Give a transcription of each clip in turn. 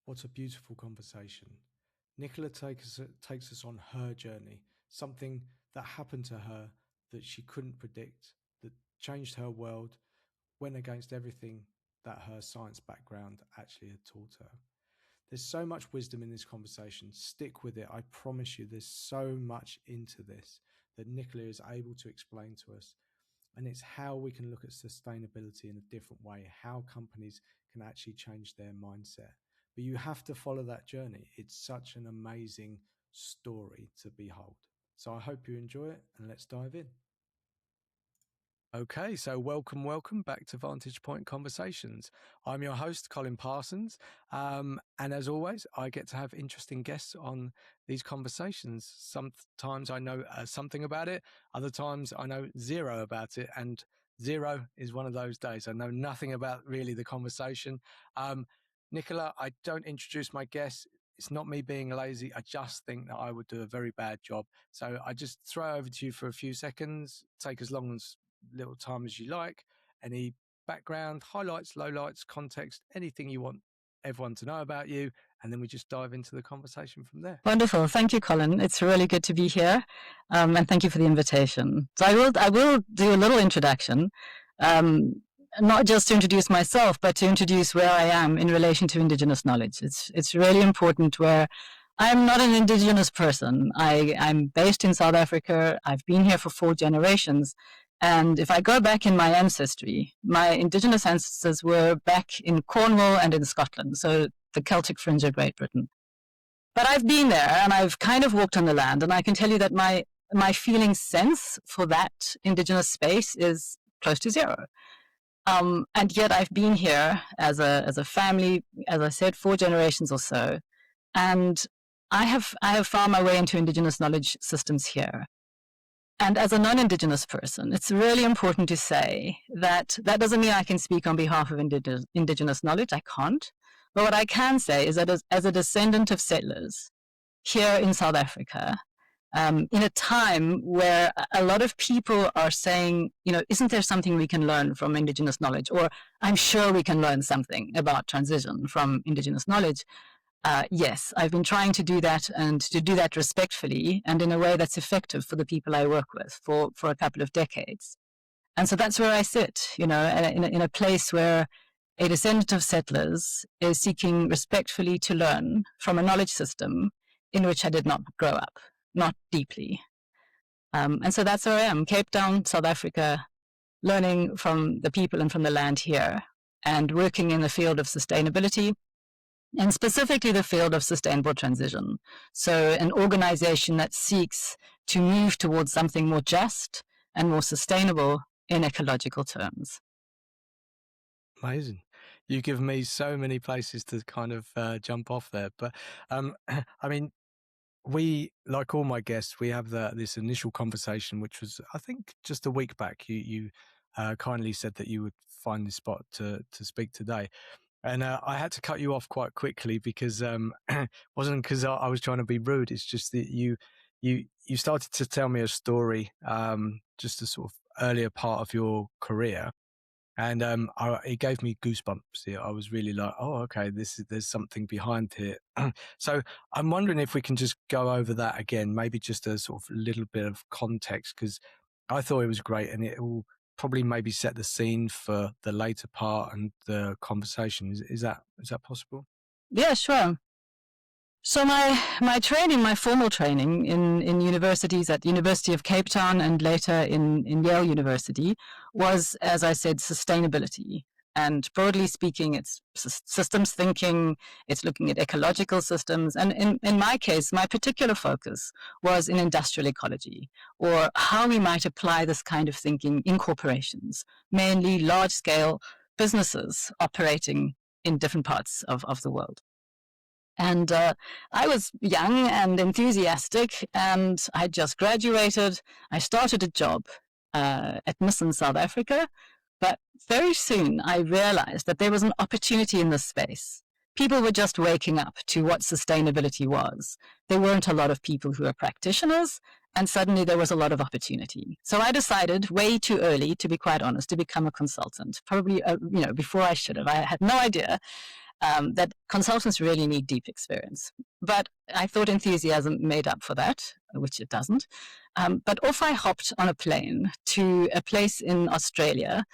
What a beautiful conversation. Nicola takes us on her journey, something that happened to her that she couldn't predict, that changed her world, went against everything that her science background actually had taught her. There's so much wisdom in this conversation. Stick with it. I promise you, there's so much into this that Nicola is able to explain to us. And it's how we can look at sustainability in a different way, how companies can actually change their mindset. But you have to follow that journey. It's such an amazing story to behold. So I hope you enjoy it, and let's dive in. Okay, so welcome back to Vantage Point Conversations. I'm your host, Colin Parsons, and as always, I get to have interesting guests on these conversations. Sometimes I know something about it, other times I know zero about it, and zero is one of those days. I know nothing about really the conversation. Nicola, I don't introduce my guests. It's not me being lazy. I just think that I would do a very bad job. So I just throw over to you for a few seconds, take as long as little time as you like, any background, highlights, lowlights, context, anything you want everyone to know about you, and then we just dive into the conversation from there. Wonderful. Thank you, Colin. It's really good to be here, and thank you for the invitation. So I will do a little introduction, not just to introduce myself, but to introduce where I am in relation to Indigenous knowledge. It's really important where I'm not an Indigenous person. I'm based in South Africa. I've been here for 4 generations. And if I go back in my ancestry, my Indigenous ancestors were back in Cornwall and in Scotland, so the Celtic fringe of Great Britain. But I've been there and I've kind of walked on the land, and I can tell you that my feeling sense for that Indigenous space is close to zero. And yet I've been here as a family, as I said, 4 generations or so, and I have found my way into Indigenous knowledge systems here. And as a non-Indigenous person, it's really important to say that that doesn't mean I can speak on behalf of Indigenous knowledge. I can't. But what I can say is that as a descendant of settlers here in South Africa, in a time where a lot of people are saying, isn't there something we can learn from Indigenous knowledge? Or I'm sure we can learn something about transition from Indigenous knowledge. Yes, I've been trying to do that, and to do that respectfully and in a way that's effective for the people I work with for a couple of decades. And so that's where I sit, in a place where a descendant of settlers is seeking respectfully to learn from a knowledge system in which I did not grow up, not deeply. And so that's where I am, Cape Town, South Africa, learning from the people and from the land here, and working in the field of sustainability, and specifically the field of sustainable transition. So an organization that seeks to move towards something more just and more sustainable in ecological terms. Amazing. You give me so many places to kind of jump off there. But I mean, we, like all my guests, we have this initial conversation, which was, I think, just a week back. You kindly said that you would find this spot to speak today. And I had to cut you off quite quickly because wasn't because I was trying to be rude. It's just that you started to tell me a story, just a sort of earlier part of your career, and it gave me goosebumps. I was really like, oh, okay, there's something behind here. So I'm wondering if we can just go over that again, maybe just a sort of little bit of context, because I thought it was great, and it will probably maybe set the scene for the later part and the conversation. Is that possible? Yeah, sure. So my training, my formal training in universities at the University of Cape Town and later in Yale University was, as I said, sustainability. And broadly speaking, it's systems thinking, it's looking at ecological systems. And in my case, my particular focus was in industrial ecology, or how we might apply this kind of thinking in corporations, mainly large-scale businesses operating in different parts of the world. And I was young and enthusiastic, and I just graduated. I started a job at Nissan South Africa, but very soon I realized that there was an opportunity in this space. People were just waking up to what sustainability was. There weren't a lot of people who were practitioners, and suddenly there was a lot of opportunity. So I decided way too early, to be quite honest, to become a consultant, probably before I should have. I had no idea. that consultants really need deep experience. But I thought enthusiasm made up for that, which it doesn't. But off I hopped on a plane to a place in Australia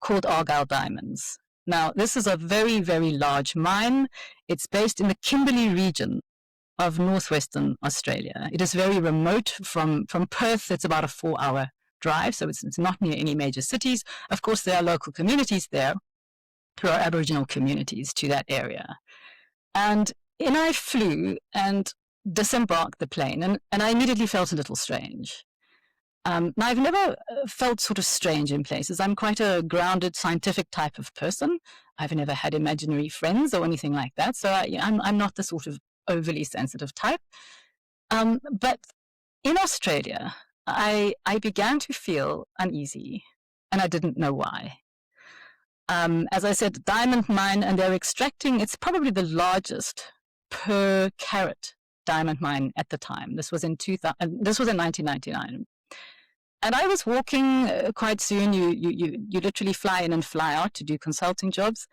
called Argyle Diamonds. Now, this is a very, very large mine. It's based in the Kimberley region of northwestern Australia. It is very remote from Perth. It's about a 4-hour drive, so it's not near any major cities. Of course, there are local communities there. There are Aboriginal communities to that area. And in I flew and disembarked the plane, and I immediately felt a little strange. Now, I've never felt sort of strange in places. I'm quite a grounded, scientific type of person. I've never had imaginary friends or anything like that, so I'm not the sort of overly sensitive type. But in Australia, I began to feel uneasy, and I didn't know why. As I said, diamond mine, and they're extracting, it's probably the largest per carat diamond mine at the time. This was in 1999. And I was walking quite soon. You literally fly in and fly out to do consulting jobs.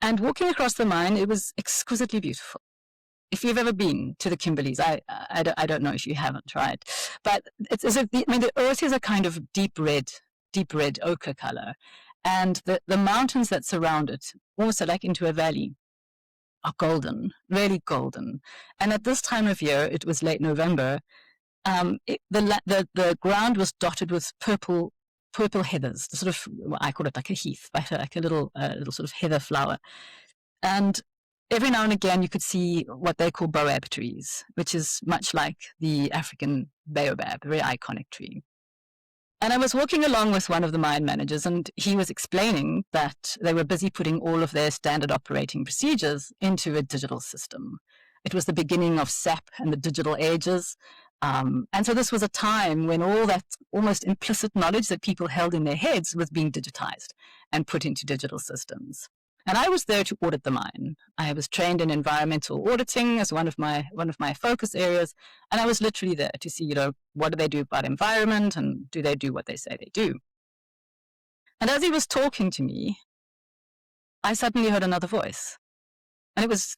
And walking across the mine, it was exquisitely beautiful. If you've ever been to the Kimberleys, I don't know if you haven't, right? But it's as if the earth is a kind of deep red ochre color. And the mountains that surround it, also like into a valley, are golden, really golden. And at this time of year, it was late November, the ground was dotted with purple heathers, the sort of, well, I call it like a heath, like a little sort of heather flower. And every now and again you could see what they call baobab trees, which is much like the African baobab, a very iconic tree. And I was walking along with one of the mine managers, and he was explaining that they were busy putting all of their standard operating procedures into a digital system. It was the beginning of SAP and the digital ages. And so this was a time when all that almost implicit knowledge that people held in their heads was being digitized and put into digital systems. And I was there to audit the mine. I was trained in environmental auditing as one of my focus areas, and I was literally there to see, what do they do about environment, and do they do what they say they do? And as he was talking to me, I suddenly heard another voice, and it was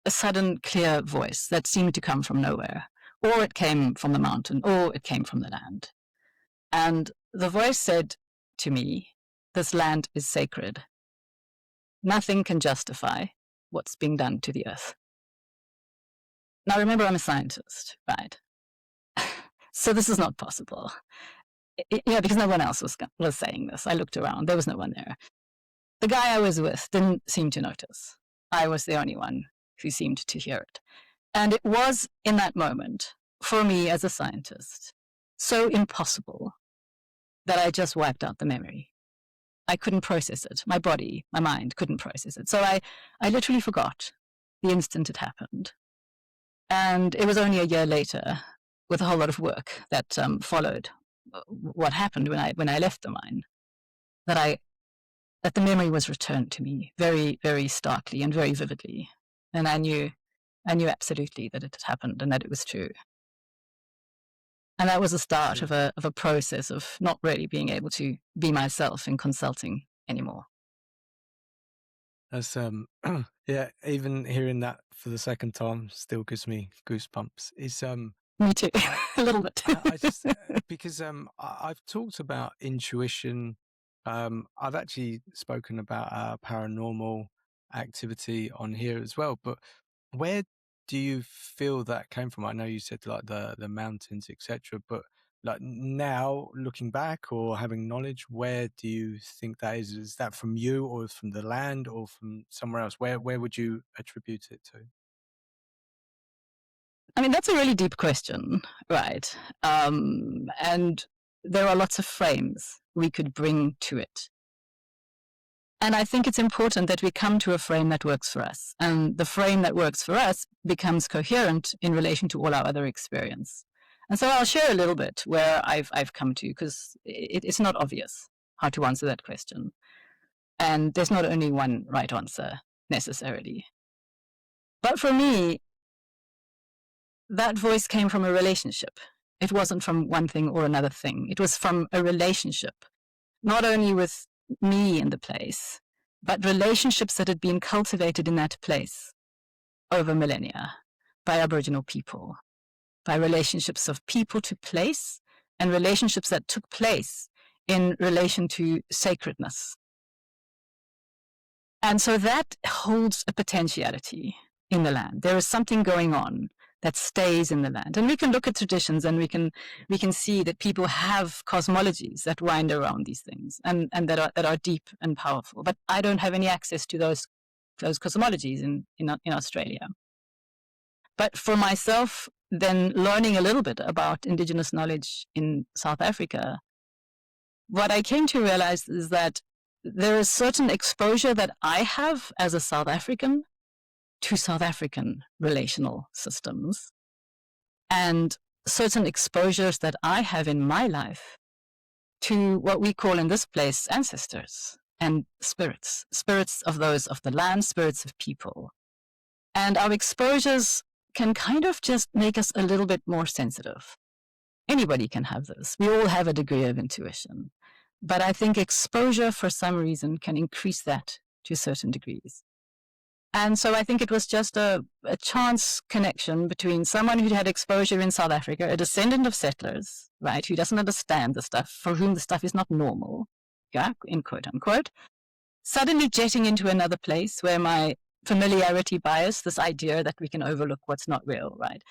a sudden, clear voice that seemed to come from nowhere, or it came from the mountain, or it came from the land. And the voice said to me, "This land is sacred. Nothing can justify what's being done to the earth." Now, remember, I'm a scientist, right? So this is not possible. Because no one else was saying this. I looked around. There was no one there. The guy I was with didn't seem to notice. I was the only one who seemed to hear it. And it was in that moment, for me as a scientist, so impossible that I just wiped out the memory. I couldn't process it. My body, my mind couldn't process it. So I literally forgot the instant it happened. And it was only a year later, with a whole lot of work that followed what happened when I left the mine, that the memory was returned to me very, very starkly and very vividly. And I knew absolutely that it had happened and that it was true. And that was the start of a process of not really being able to be myself in consulting anymore. That's yeah, even hearing that for the second time still gives me goosebumps. It's Me too, a little bit. I just because I've talked about intuition. I've actually spoken about paranormal activity on here as well. But where do you feel that came from? I know you said like the mountains, etc. But like now, looking back or having knowledge, where do you think that is? Is that from you, or from the land, or from somewhere else? Where would you attribute it to? I mean, that's a really deep question, right? And there are lots of frames we could bring to it. And I think it's important that we come to a frame that works for us. And the frame that works for us becomes coherent in relation to all our other experience. And so I'll share a little bit where I've come to, because it's not obvious how to answer that question. And there's not only one right answer necessarily. But for me, that voice came from a relationship. It wasn't from one thing or another thing. It was from a relationship, not only with me in the place, but relationships that had been cultivated in that place over millennia by Aboriginal people, by relationships of people to place, and relationships that took place in relation to sacredness. And so that holds a potentiality in the land. There is something going on that stays in the land. And we can look at traditions and we can see that people have cosmologies that wind around these things and that are deep and powerful. But I don't have any access to those cosmologies in Australia. But for myself, then learning a little bit about Indigenous knowledge in South Africa, what I came to realize is that there is certain exposure that I have as a South African to South African relational systems, and certain exposures that I have in my life to what we call in this place ancestors and spirits of those of the land, spirits of people. And our exposures can kind of just make us a little bit more sensitive. Anybody can have this. We all have a degree of intuition. But I think exposure, for some reason, can increase that to certain degrees. And so I think it was just a chance connection between someone who'd had exposure in South Africa, a descendant of settlers, right, who doesn't understand the stuff, for whom the stuff is not normal, yeah, in quote unquote, suddenly jetting into another place where my familiarity bias, this idea that we can overlook what's not real, right,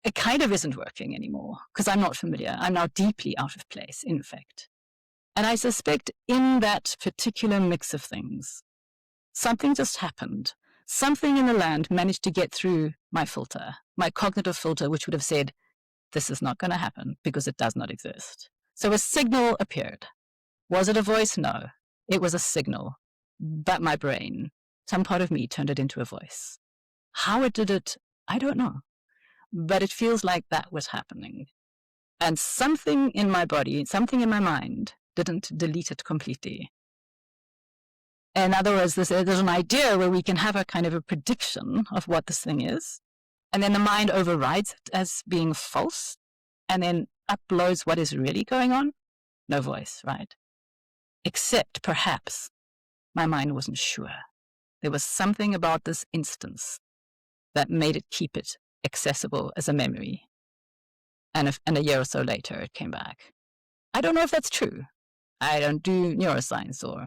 it kind of isn't working anymore because I'm not familiar. I'm now deeply out of place, in fact. And I suspect in that particular mix of things, something just happened. Something in the land managed to get through my filter, my cognitive filter, which would have said, this is not going to happen because it does not exist. So a signal appeared. Was it a voice? No. It was a signal. But my brain, some part of me, turned it into a voice. How it did it, I don't know. But it feels like that was happening. And something in my body, something in my mind, didn't delete it completely. In other words, there's an idea where we can have a kind of a prediction of what this thing is, and then the mind overrides it as being false, and then uploads what is really going on. No voice, right? Except perhaps my mind wasn't sure. There was something about this instance that made it keep it accessible as a memory. And a year or so later, it came back. I don't know if that's true. I don't do neuroscience or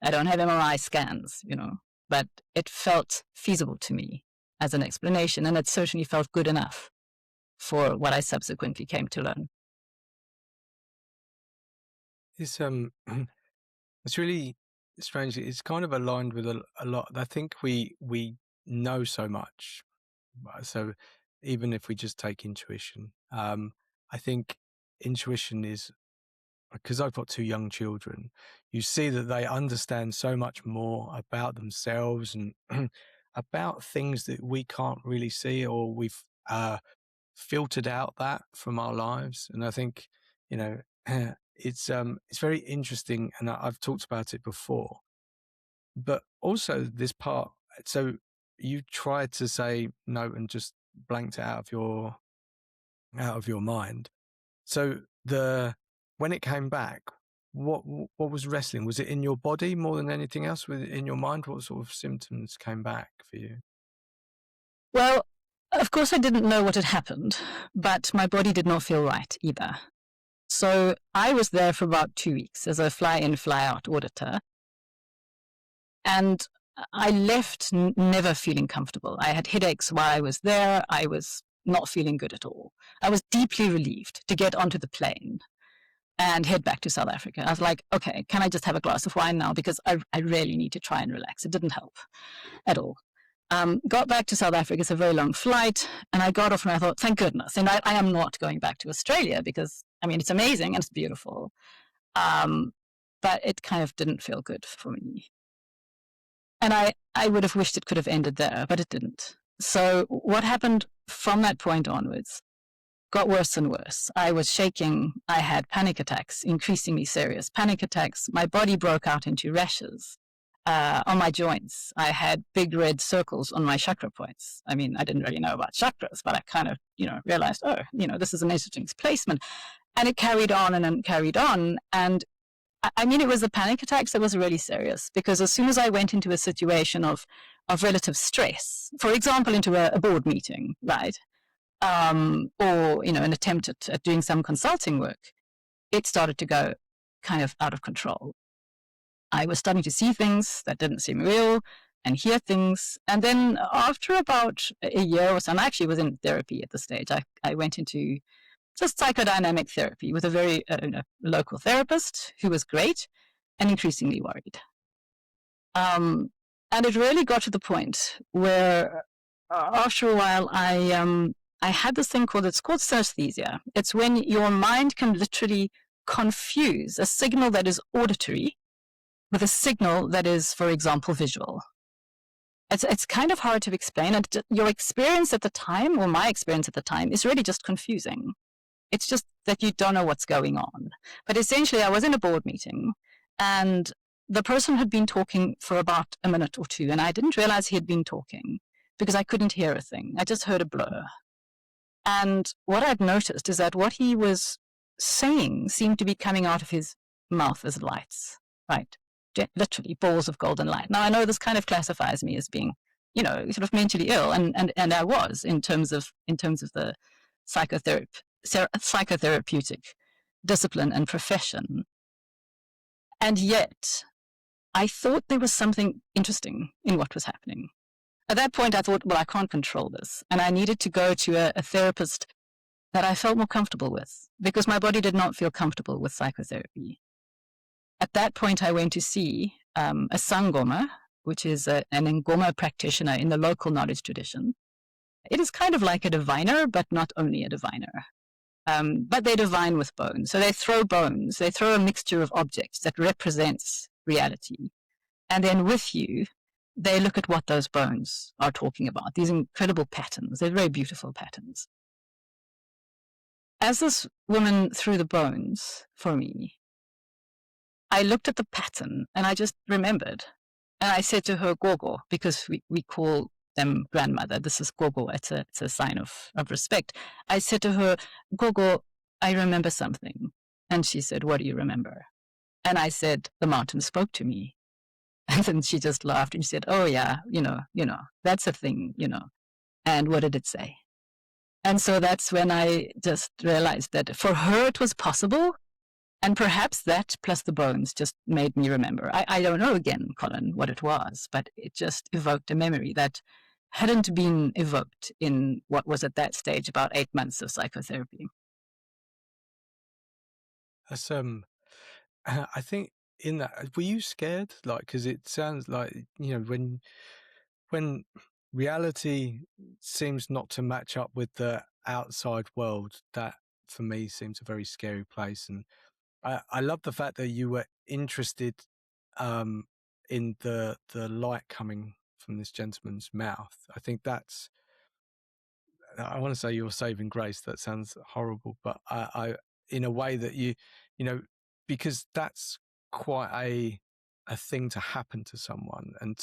I don't have MRI scans, but it felt feasible to me as an explanation, and it certainly felt good enough for what I subsequently came to learn. It's it's really strange. It's kind of aligned with a lot. I think we know so much. So even if we just take intuition, I think intuition is, because I've got 2 young children, you see that they understand so much more about themselves and about things that we can't really see, or we've filtered out that from our lives. And I think, it's very interesting, and I've talked about it before, but also this part. So you tried to say no and just blanked it out of your mind. So when it came back, what was wrestling? Was it in your body more than anything else? Was it in your mind? What sort of symptoms came back for you? Well, of course I didn't know what had happened, but my body did not feel right either. So I was there for about 2 weeks as a fly-in, fly-out auditor. And I left never feeling comfortable. I had headaches while I was there. I was not feeling good at all. I was deeply relieved to get onto the plane and head back to South Africa. I was like, okay, can I just have a glass of wine now? Because I really need to try and relax. It didn't help at all. Got back to South Africa. It's a very long flight. And I got off and I thought, thank goodness. And I am not going back to Australia because, it's amazing and it's beautiful. But it kind of didn't feel good for me. And I would have wished it could have ended there, but it didn't. So what happened from that point onwards got worse and worse. I was shaking. I had panic attacks, increasingly serious panic attacks. My body broke out into rashes on my joints. I had big red circles on my chakra points. I didn't really know about chakras, but I kind of, realized, this is an interesting placement. And it carried on and carried on. And I mean, it was the panic attacks that was really serious, because as soon as I went into a situation of relative stress, for example, into a board meeting, right? Or, an attempt at doing some consulting work, it started to go kind of out of control. I was starting to see things that didn't seem real and hear things. And then after about a year or so, and I actually was in therapy at the stage, I went into just psychodynamic therapy with a very local therapist who was great and increasingly worried. And it really got to the point where after a while, I had this thing it's called synesthesia. It's when your mind can literally confuse a signal that is auditory with a signal that is, for example, visual. It's kind of hard to explain. And your experience at the time, or my experience at the time, is really just confusing. It's just that you don't know what's going on. But essentially, I was in a board meeting, and the person had been talking for about a minute or two, and I didn't realize he had been talking because I couldn't hear a thing. I just heard a blur. And what I'd noticed is that what he was saying seemed to be coming out of his mouth as lights, right? Literally balls of golden light. Now, I know this kind of classifies me as being, sort of mentally ill, and I was in terms of the psychotherapeutic discipline and profession. And yet, I thought there was something interesting in what was happening. At that point, I thought, well, I can't control this. And I needed to go to a therapist that I felt more comfortable with, because my body did not feel comfortable with psychotherapy. At that point, I went to see a Sangoma, which is an Ngoma practitioner in the local knowledge tradition. It is kind of like a diviner, but not only a diviner. But they divine with bones. So they throw bones. They throw a mixture of objects that represents reality. And then with you, they look at what those bones are talking about, these incredible patterns. They're very beautiful patterns. As this woman threw the bones for me, I looked at the pattern and I just remembered. And I said to her, Gogo, because we call them grandmother. This is Gogo. It's a sign of respect. I said to her, Gogo, I remember something. And she said, what do you remember? And I said, the mountain spoke to me. And then she just laughed and she said, oh yeah, that's a thing, And what did it say? And so that's when I just realized that for her it was possible. And perhaps that plus the bones just made me remember. I don't know again, Colin, what it was, but it just evoked a memory that hadn't been evoked in what was at that stage about 8 months of psychotherapy. That's I think in that, were you scared? Like, because it sounds like, when reality seems not to match up with the outside world, that for me seems a very scary place. And I love the fact that you were interested in the light coming from this gentleman's mouth. I think that's, I want to say your saving grace. That sounds horrible, but I in a way that because that's quite a thing to happen to someone, and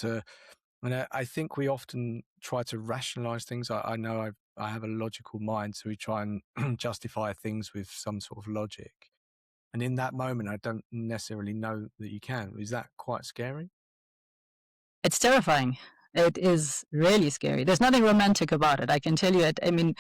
I think we often try to rationalize things. I know I have a logical mind, so we try and justify things with some sort of logic. And in that moment, I don't necessarily know that you can. Is that quite scary? It's terrifying. It is really scary. There's nothing romantic about it. I can tell you it. I mean,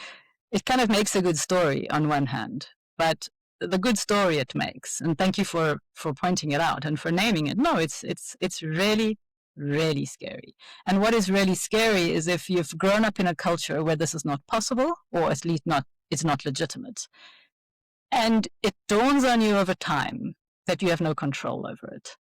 it kind of makes a good story on one hand, but the good story it makes, and thank you for pointing it out and for naming it. No, it's really, really scary. And what is really scary is if you've grown up in a culture where this is not possible, or at least it's not legitimate. And it dawns on you over time that you have no control over it.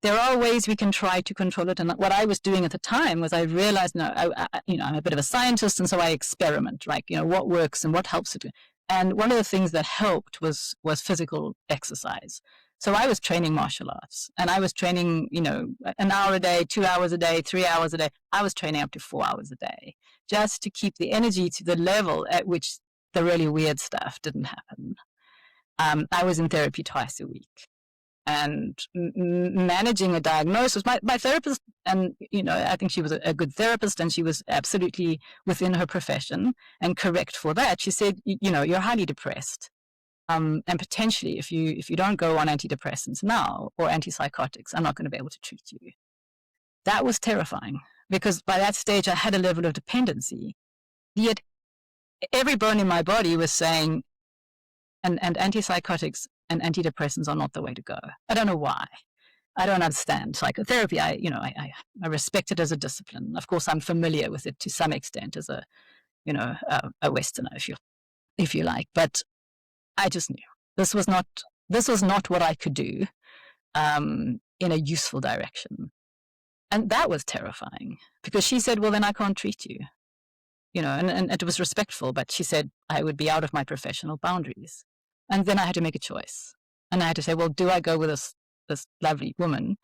There are ways we can try to control it. And what I was doing at the time was I realized, I'm a bit of a scientist, and so I experiment, right? What works and what helps it. And one of the things that helped was physical exercise. So I was training martial arts, and I was training, an hour a day, 2 hours a day, 3 hours a day. I was training up to 4 hours a day, just to keep the energy to the level at which the really weird stuff didn't happen. I was in therapy twice a week, and managing a diagnosis. My therapist, and I think she was a good therapist, and she was absolutely within her profession and correct for that. She said, you're highly depressed. And potentially, if you don't go on antidepressants now or antipsychotics, I'm not going to be able to treat you. That was terrifying, because by that stage I had a level of dependency. Yet every bone in my body was saying, and antipsychotics and antidepressants are not the way to go. I don't know why. I don't understand psychotherapy. I respect it as a discipline. Of course, I'm familiar with it to some extent as a Westerner, if you like. But I just knew this was not what I could do in a useful direction. And that was terrifying, because she said, well, then I can't treat you. And it was respectful, but she said I would be out of my professional boundaries. And then I had to make a choice. And I had to say, well, do I go with this lovely woman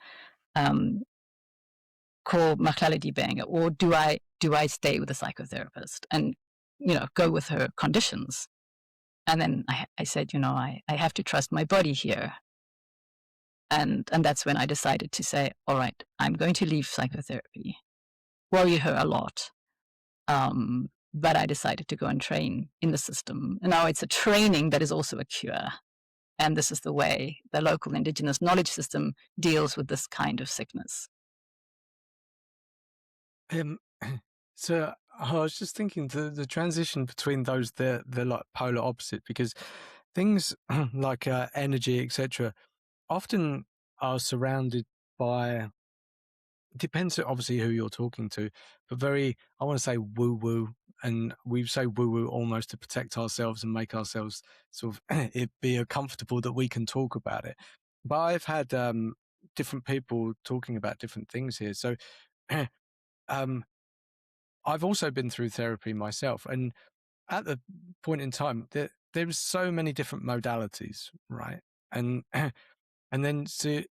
called Maclality Banger, or do I stay with a psychotherapist and, go with her conditions? And then I said, I have to trust my body here. And that's when I decided to say, all right, I'm going to leave psychotherapy. Worry her a lot. But I decided to go and train in the system. And now it's a training that is also a cure. And this is the way the local Indigenous knowledge system deals with this kind of sickness. So I was just thinking the transition between those, they're like polar opposite, because things like energy, etc., often are surrounded by, depends obviously who you're talking to, but very, I want to say woo-woo, and we say woo-woo almost to protect ourselves and make ourselves sort of it be comfortable that we can talk about it. But I've had different people talking about different things here. So I've also been through therapy myself, and at the point in time, there's so many different modalities, right? And then so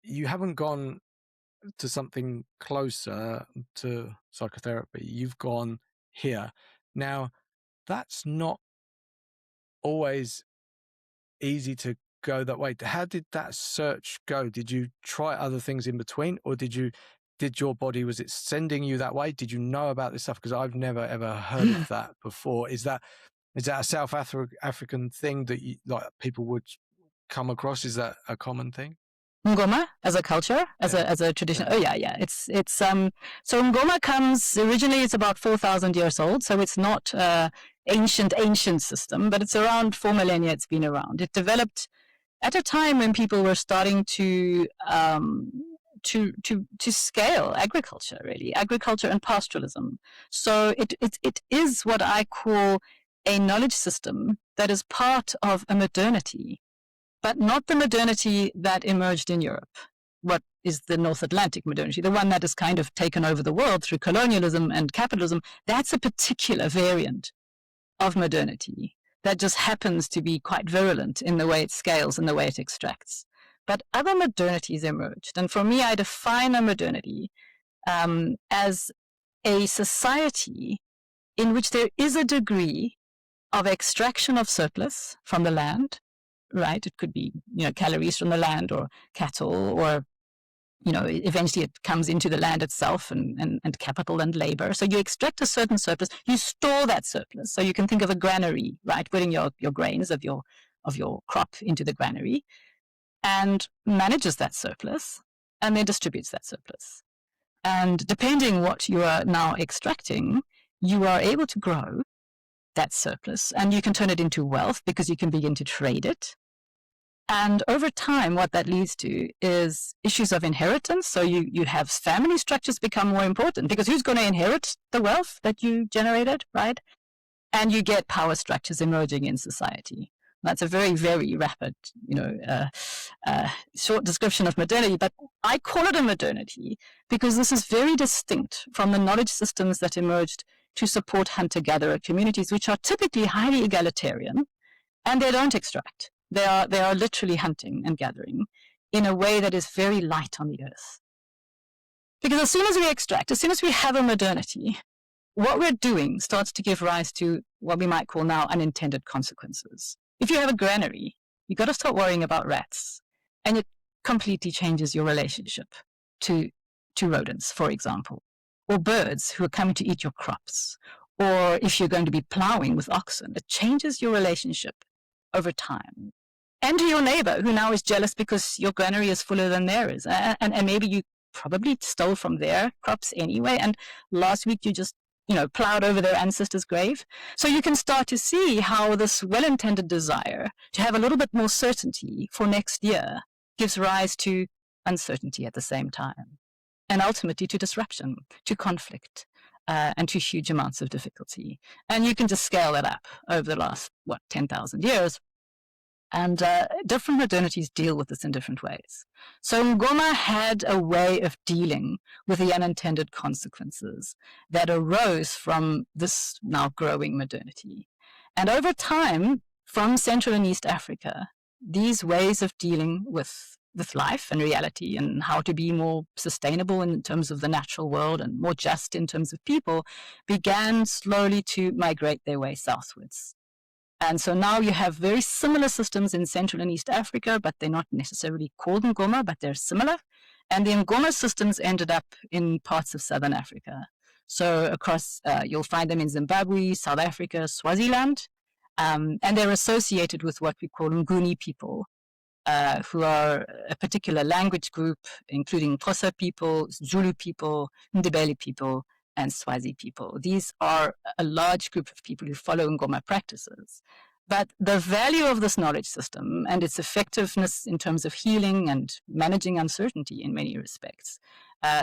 you haven't gone to something closer to psychotherapy. You've gone here. Now, that's not always easy to go that way. How did that search go? Did you try other things in between, or did your body, was it sending you that way? Did you know about this stuff? Because I've never ever heard of that before. Is that a South African thing that people would come across? Is that a common thing? Ngoma as a culture, as a tradition. Yeah. Oh yeah. It's so Ngoma comes originally. It's about 4,000 years old, so it's not ancient system, but it's around 4 millennia. It's been around. It developed at a time when people were starting to scale agriculture, really, agriculture and pastoralism. So it is what I call a knowledge system that is part of a modernity, but not the modernity that emerged in Europe. What is the North Atlantic modernity, the one that has kind of taken over the world through colonialism and capitalism? That's a particular variant of modernity that just happens to be quite virulent in the way it scales and the way it extracts. But other modernities emerged. And for me, I define a modernity as a society in which there is a degree of extraction of surplus from the land, right? It could be, calories from the land or cattle, or, eventually it comes into the land itself and capital and labor. So you extract a certain surplus, you store that surplus. So you can think of a granary, right? Putting your grains of your crop into the granary, and manages that surplus and then distributes that surplus. And depending what you are now extracting, you are able to grow that surplus, and you can turn it into wealth because you can begin to trade it. And over time, what that leads to is issues of inheritance. So you have family structures become more important, because who's going to inherit the wealth that you generated, right? And you get power structures emerging in society. That's a very, very rapid, short description of modernity, but I call it a modernity because this is very distinct from the knowledge systems that emerged to support hunter-gatherer communities, which are typically highly egalitarian, and they don't extract. They are literally hunting and gathering in a way that is very light on the earth. Because as soon as we extract, as soon as we have a modernity, what we're doing starts to give rise to what we might call now unintended consequences. If you have a granary, you've got to start worrying about rats, and it completely changes your relationship to rodents, for example, or birds who are coming to eat your crops, or if you're going to be plowing with oxen, it changes your relationship over time. And to your neighbor who now is jealous because your granary is fuller than theirs. And maybe you probably stole from their crops anyway. And last week you just, plowed over their ancestor's grave. So you can start to see how this well-intended desire to have a little bit more certainty for next year gives rise to uncertainty at the same time. And ultimately to disruption, to conflict, and to huge amounts of difficulty. And you can just scale that up over the last, 10,000 years. And different modernities deal with this in different ways. So Ngoma had a way of dealing with the unintended consequences that arose from this now growing modernity. And over time, from Central and East Africa, these ways of dealing with life and reality and how to be more sustainable in terms of the natural world and more just in terms of people began slowly to migrate their way southwards. And so now you have very similar systems in Central and East Africa, but they're not necessarily called Ngoma, but they're similar. And the Ngoma systems ended up in parts of Southern Africa. So across, you'll find them in Zimbabwe, South Africa, Swaziland, and they're associated with what we call Nguni people, who are a particular language group, including Xhosa people, Zulu people, Ndebele people, and Swazi people. These are a large group of people who follow Ngoma practices. But the value of this knowledge system and its effectiveness in terms of healing and managing uncertainty in many respects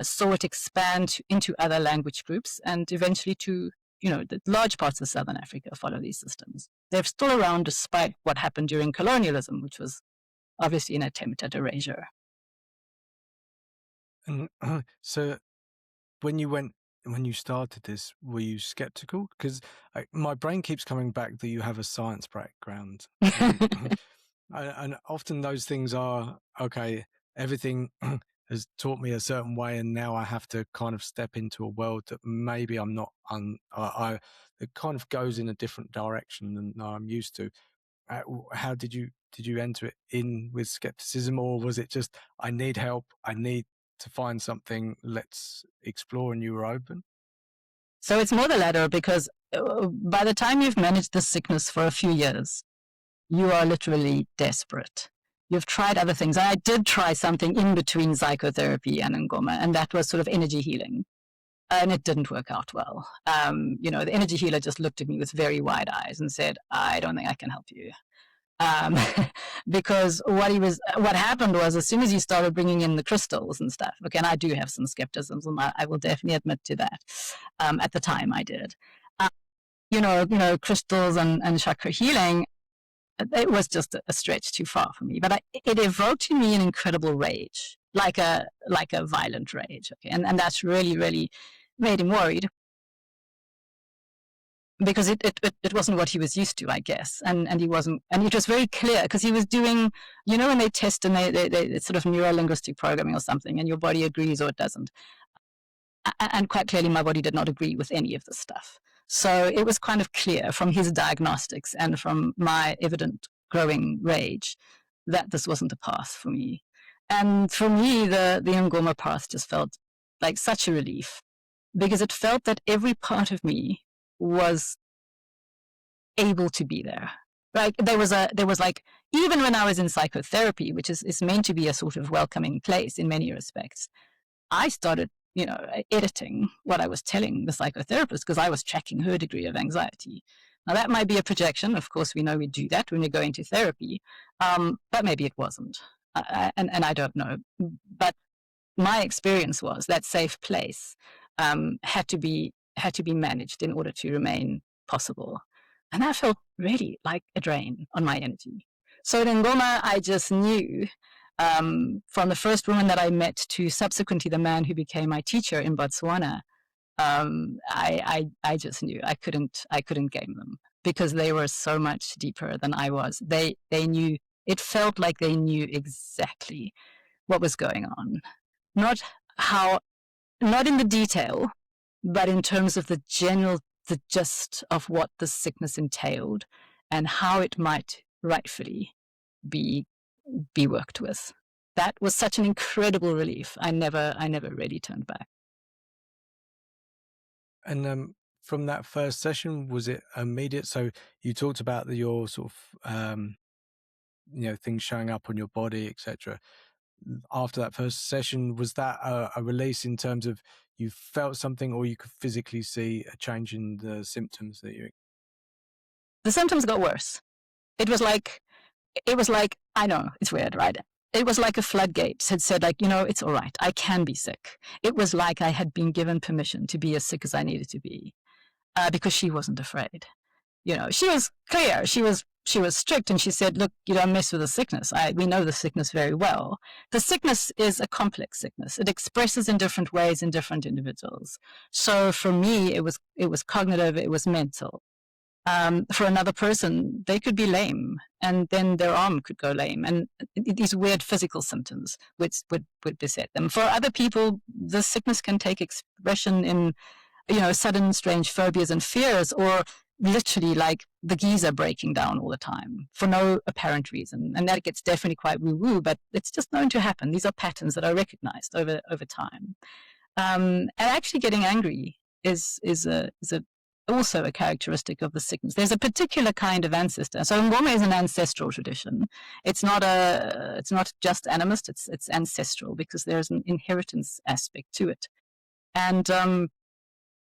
saw it expand into other language groups and eventually to, the large parts of Southern Africa follow these systems. They're still around despite what happened during colonialism, which was obviously an attempt at erasure. And so when you started this, were you skeptical? Because my brain keeps coming back that you have a science background. And often those things are, okay, everything has taught me a certain way, and now I have to kind of step into a world that maybe I'm not, it kind of goes in a different direction than I'm used to. How did you enter it in with skepticism, or was it just, I need help, I need to find something, let's explore, and you were open? So it's more the latter, because by the time you've managed this sickness for a few years, you are literally desperate. You've tried other things. I did try something in between psychotherapy and Ngoma, and that was sort of energy healing. And it didn't work out well. The energy healer just looked at me with very wide eyes and said, I don't think I can help you. Because what happened was, as soon as you started bringing in the crystals and stuff, okay, and I do have some skepticism, I will definitely admit to that. At the time I did. Crystals and chakra healing, it was just a stretch too far for me. But it evoked in me an incredible rage, like a violent rage. Okay, and that's really, really made him worried, because it wasn't what he was used to, I guess, and he wasn't, and it was very clear because he was doing, when they test and they it's sort of neuro-linguistic programming or something, and your body agrees or it doesn't, and quite clearly my body did not agree with any of this stuff. So it was kind of clear from his diagnostics and from my evident growing rage that this wasn't the path for me. And for me, the Ngoma path just felt like such a relief, because it felt that every part of me was able to be there. Right? There was like, even when I was in psychotherapy, which is meant to be a sort of welcoming place in many respects, I started, editing what I was telling the psychotherapist, because I was tracking her degree of anxiety. Now that might be a projection. Of course, we know we do that when we go into therapy, but maybe it wasn't, and I don't know. But my experience was that safe place had to be managed in order to remain possible. And that felt really like a drain on my energy. So in Ngoma, I just knew, from the first woman that I met to subsequently the man who became my teacher in Botswana, I just knew I couldn't game them, because they were so much deeper than I was. They knew, it felt like they knew exactly what was going on. Not in the detail, but in terms of the gist of what the sickness entailed and how it might rightfully be worked with. That was such an incredible relief. I never really turned back. And from that first session, was it immediate? So you talked about your sort of, things showing up on your body, etc. After that first session, was that a release in terms of you felt something, or you could physically see a change in the symptoms that you? The symptoms got worse. It was like, I know, it's weird, right? It was like a floodgate had said, like, it's all right. I can be sick. It was like I had been given permission to be as sick as I needed to be, because she wasn't afraid. She was clear. She was strict, and she said, look, you don't mess with the sickness. We know the sickness very well. The sickness is a complex sickness. It expresses in different ways in different individuals. So for me, it was cognitive, it was mental. For another person, they could be lame, and then their arm could go lame, and these weird physical symptoms would beset them. For other people, the sickness can take expression in, sudden strange phobias and fears, or literally like the geezer breaking down all the time for no apparent reason. And that gets definitely quite woo-woo, but it's just known to happen. These are patterns that are recognized over time. And actually getting angry is also a characteristic of the sickness. There's a particular kind of ancestor. So Ngoma is an ancestral tradition. It's not just animist, it's ancestral, because there's an inheritance aspect to it. And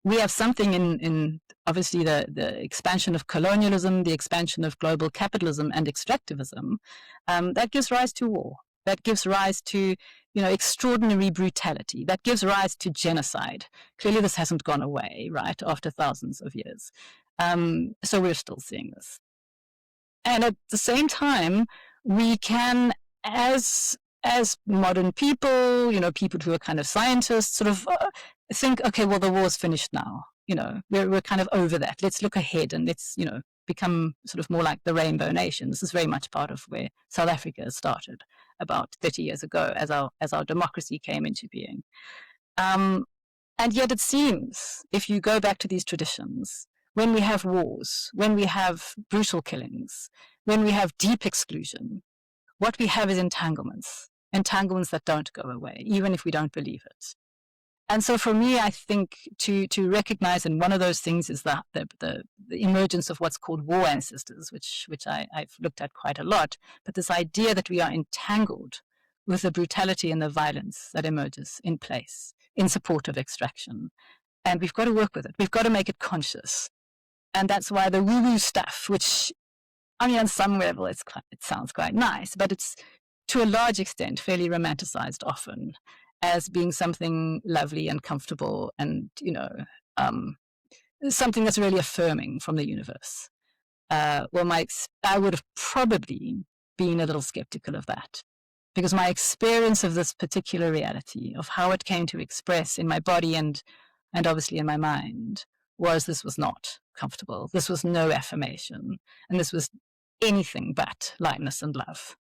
we have something in obviously the expansion of colonialism, the expansion of global capitalism and extractivism, that gives rise to war. That gives rise to extraordinary brutality. That gives rise to genocide. Clearly, this hasn't gone away, right, after thousands of years. So we're still seeing this. And at the same time, we can, as modern people, people who are kind of scientists, sort of think, okay, well, the war's finished now. We're kind of over that. Let's look ahead and let's, become sort of more like the rainbow nation. This is very much part of where South Africa started about 30 years ago as our democracy came into being. And yet it seems, if you go back to these traditions, when we have wars, when we have brutal killings, when we have deep exclusion, what we have is entanglements that don't go away, even if we don't believe it. And so for me, I think to recognize, and one of those things is that the emergence of what's called war ancestors, which I've looked at quite a lot, but this idea that we are entangled with the brutality and the violence that emerges in place in support of extraction. And we've got to work with it. We've got to make it conscious. And that's why the woo-woo stuff, which, on some level, it sounds quite nice, but it's to a large extent fairly romanticized often as being something lovely and comfortable and, something that's really affirming from the universe. I would have probably been a little skeptical of that, because my experience of this particular reality, of how it came to express in my body and obviously in my mind, was this was not comfortable. This was no affirmation, and this was anything but lightness and love.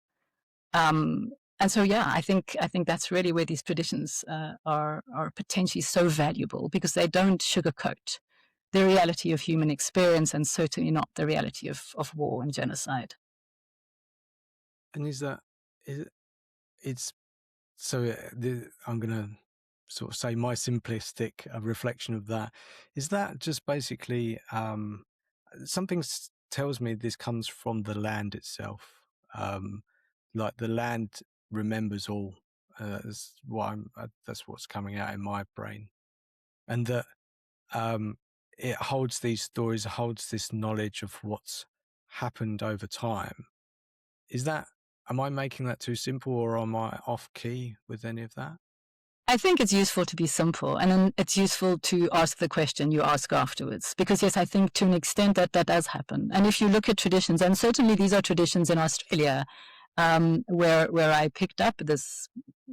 And so, yeah, I think that's really where these traditions are potentially so valuable, because they don't sugarcoat the reality of human experience, and certainly not the reality of war and genocide. And it's so I'm going to sort of say my simplistic reflection of that is that just basically something tells me this comes from the land itself. Like the land remembers all. That's what's coming out in my brain, and that it holds these stories, holds this knowledge of what's happened over time. Am I making that too simple, or am I off key with any of that? I think it's useful to be simple, and then it's useful to ask the question you ask afterwards, because yes, I think to an extent that does happen. And if you look at traditions, and certainly these are traditions in Australia, where I picked up this,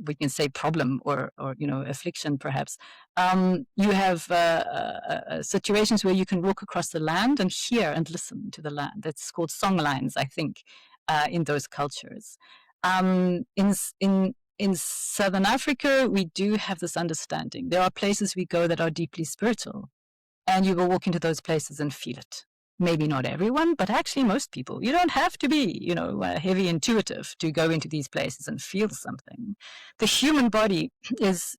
we can say, problem or affliction perhaps. You have situations where you can walk across the land and hear and listen to the land. It's called songlines, I think, in those cultures. In Southern Africa, we do have this understanding. There are places we go that are deeply spiritual, and you will walk into those places and feel it. Maybe not everyone, but actually most people. You don't have to be, heavy intuitive to go into these places and feel something. The human body is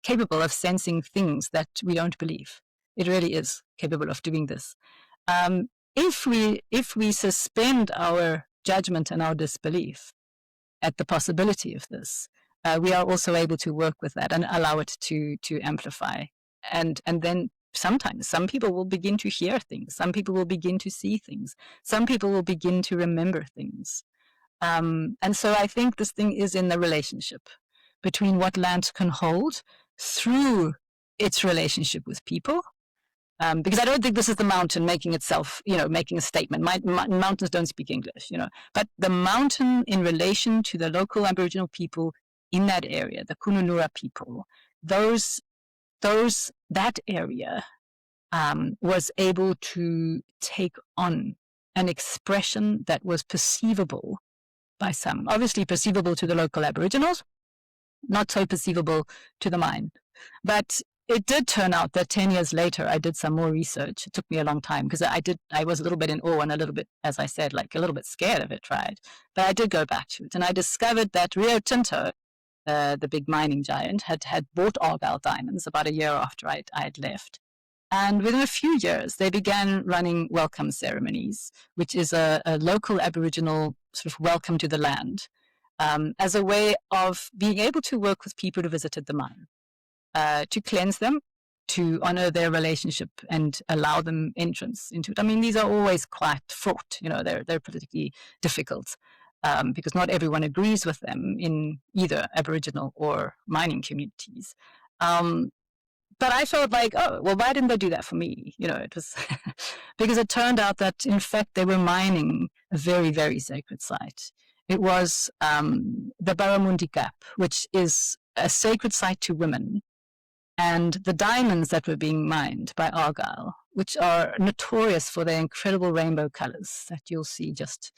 capable of sensing things that we don't believe. It really is capable of doing this. If we suspend our judgment and our disbelief at the possibility of this, we are also able to work with that and allow it to amplify. And then sometimes some people will begin to hear things, some people will begin to see things, some people will begin to remember things. And so I think this thing is in the relationship between what land can hold through its relationship with people. Because I don't think this is the mountain making itself, making a statement. Mountains don't speak English, but the mountain in relation to the local Aboriginal people in that area, the Kununurra people, that area was able to take on an expression that was perceivable by some, obviously perceivable to the local Aboriginals, not so perceivable to the mind. But it did turn out that 10 years later, I did some more research. It took me a long time because I was a little bit in awe and a little bit, as I said, like a little bit scared of it, right? But I did go back to it, and I discovered that Rio Tinto, the big mining giant, had bought Argyle diamonds about a year after I had left. And within a few years, they began running welcome ceremonies, which is a local Aboriginal sort of welcome to the land, as a way of being able to work with people who visited the mine, to cleanse them, to honor their relationship and allow them entrance into it. I mean, these are always quite fraught, they're politically difficult, because not everyone agrees with them in either Aboriginal or mining communities. But I felt like, oh, well, why didn't they do that for me? It was because it turned out that, in fact, they were mining a very, very sacred site. It was the Barramundi Gap, which is a sacred site to women. And the diamonds that were being mined by Argyle, which are notorious for their incredible rainbow colors that you'll see just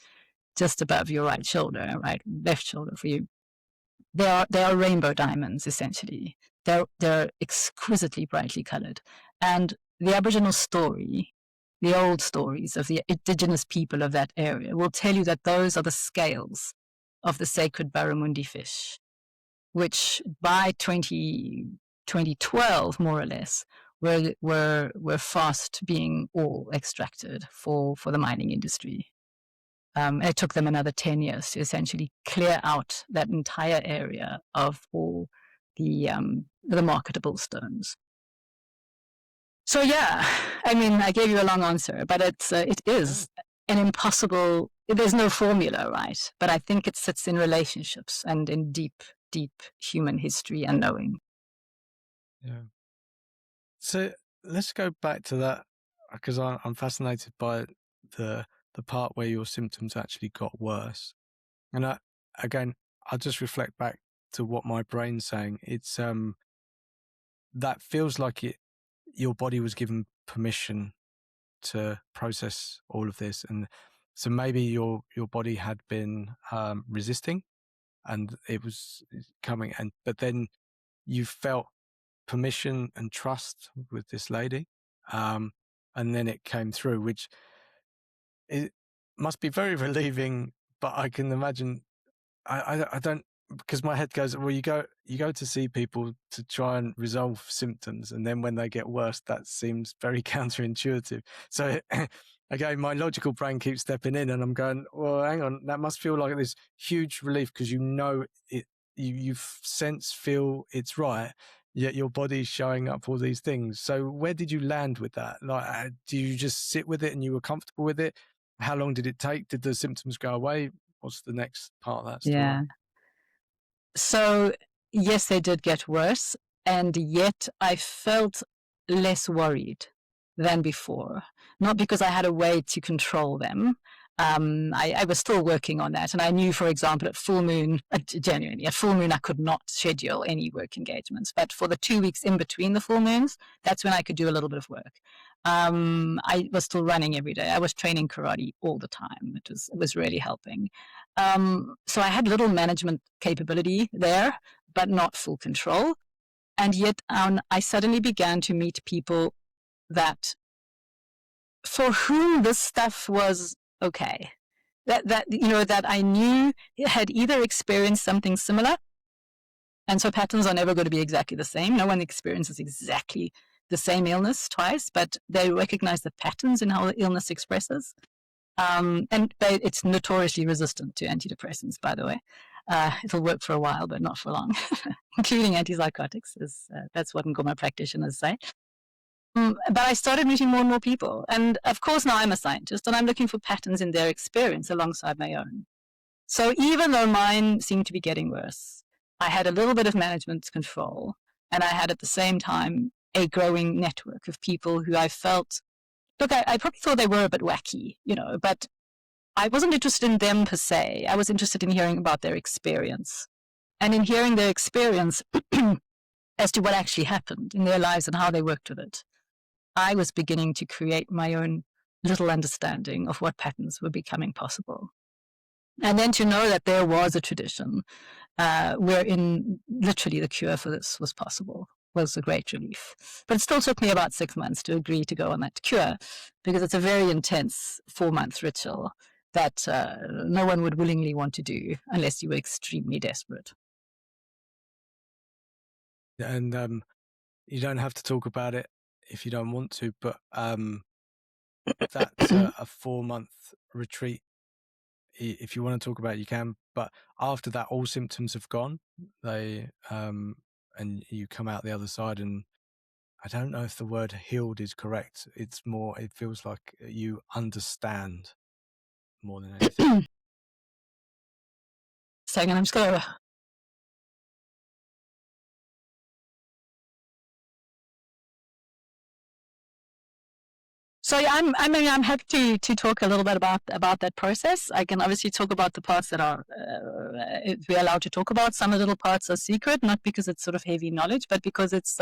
above your right shoulder, right left shoulder for you. They are rainbow diamonds, essentially. They're exquisitely brightly colored. And the Aboriginal story, the old stories of the Indigenous people of that area, will tell you that those are the scales of the sacred barramundi fish, which by 2012, more or less, were fast being all extracted for the mining industry. It took them another 10 years to essentially clear out that entire area of all the marketable stones. So yeah, I mean, I gave you a long answer, but it is an impossible. There's no formula, right? But I think it sits in relationships and in deep, deep human history and knowing. Yeah. So let's go back to that, because I'm fascinated by the part where your symptoms actually got worse. And I'll just reflect back to what my brain's saying. It's that feels like your body was given permission to process all of this, and so maybe your body had been resisting, and it was coming, but then you felt permission and trust with this lady, and then it came through, which it must be very relieving. But I can imagine, I don't, because my head goes, well, you go to see people to try and resolve symptoms, and then when they get worse, that seems very counterintuitive. So again, my logical brain keeps stepping in, and I'm going, well, hang on, that must feel like this huge relief, because you feel it's right, yet your body's showing up all these things. So where did you land with that? Like, do you just sit with it and you were comfortable with it? How long did it take? Did the symptoms go away? What's the next part of that story? Yeah. So yes, they did get worse, and yet I felt less worried than before. Not because I had a way to control them. I was still working on that, and I knew, for example, at full moon, genuinely, at full moon, I could not schedule any work engagements. But for the 2 weeks in between the full moons, that's when I could do a little bit of work. I was still running every day. I was training karate all the time. It was really helping. So I had little management capability there, but not full control. And yet I suddenly began to meet people for whom this stuff was okay. That I knew had either experienced something similar. And so patterns are never going to be exactly the same. No one experiences exactly the same illness twice, but they recognize the patterns in how the illness expresses. It's notoriously resistant to antidepressants, by the way. It'll work for a while, but not for long, including antipsychotics. That's what Ngoma practitioners say. But I started meeting more and more people. And of course, now I'm a scientist and I'm looking for patterns in their experience alongside my own. So even though mine seemed to be getting worse, I had a little bit of management control. And I had at the same time a growing network of people who I felt, look, I probably thought they were a bit wacky, but I wasn't interested in them per se. I was interested in hearing about their experience. And in hearing their experience as to what actually happened in their lives and how they worked with it, I was beginning to create my own little understanding of what patterns were becoming possible. And then to know that there was a tradition wherein literally the cure for this was possible was a great relief. But it still took me about 6 months to agree to go on that cure, because it's a very intense 4-month ritual that no one would willingly want to do unless you were extremely desperate. And you don't have to talk about it if you don't want to, but that's a 4-month retreat. If you want to talk about it, you can. But after that, all symptoms have gone. And you come out the other side, and I don't know if the word healed is correct. It's more, it feels like you understand more than anything. Second, I'm just going to... So I'm happy to talk a little bit about that process. I can obviously talk about the parts that are we're allowed to talk about. Some little parts are secret, not because it's sort of heavy knowledge, but because it's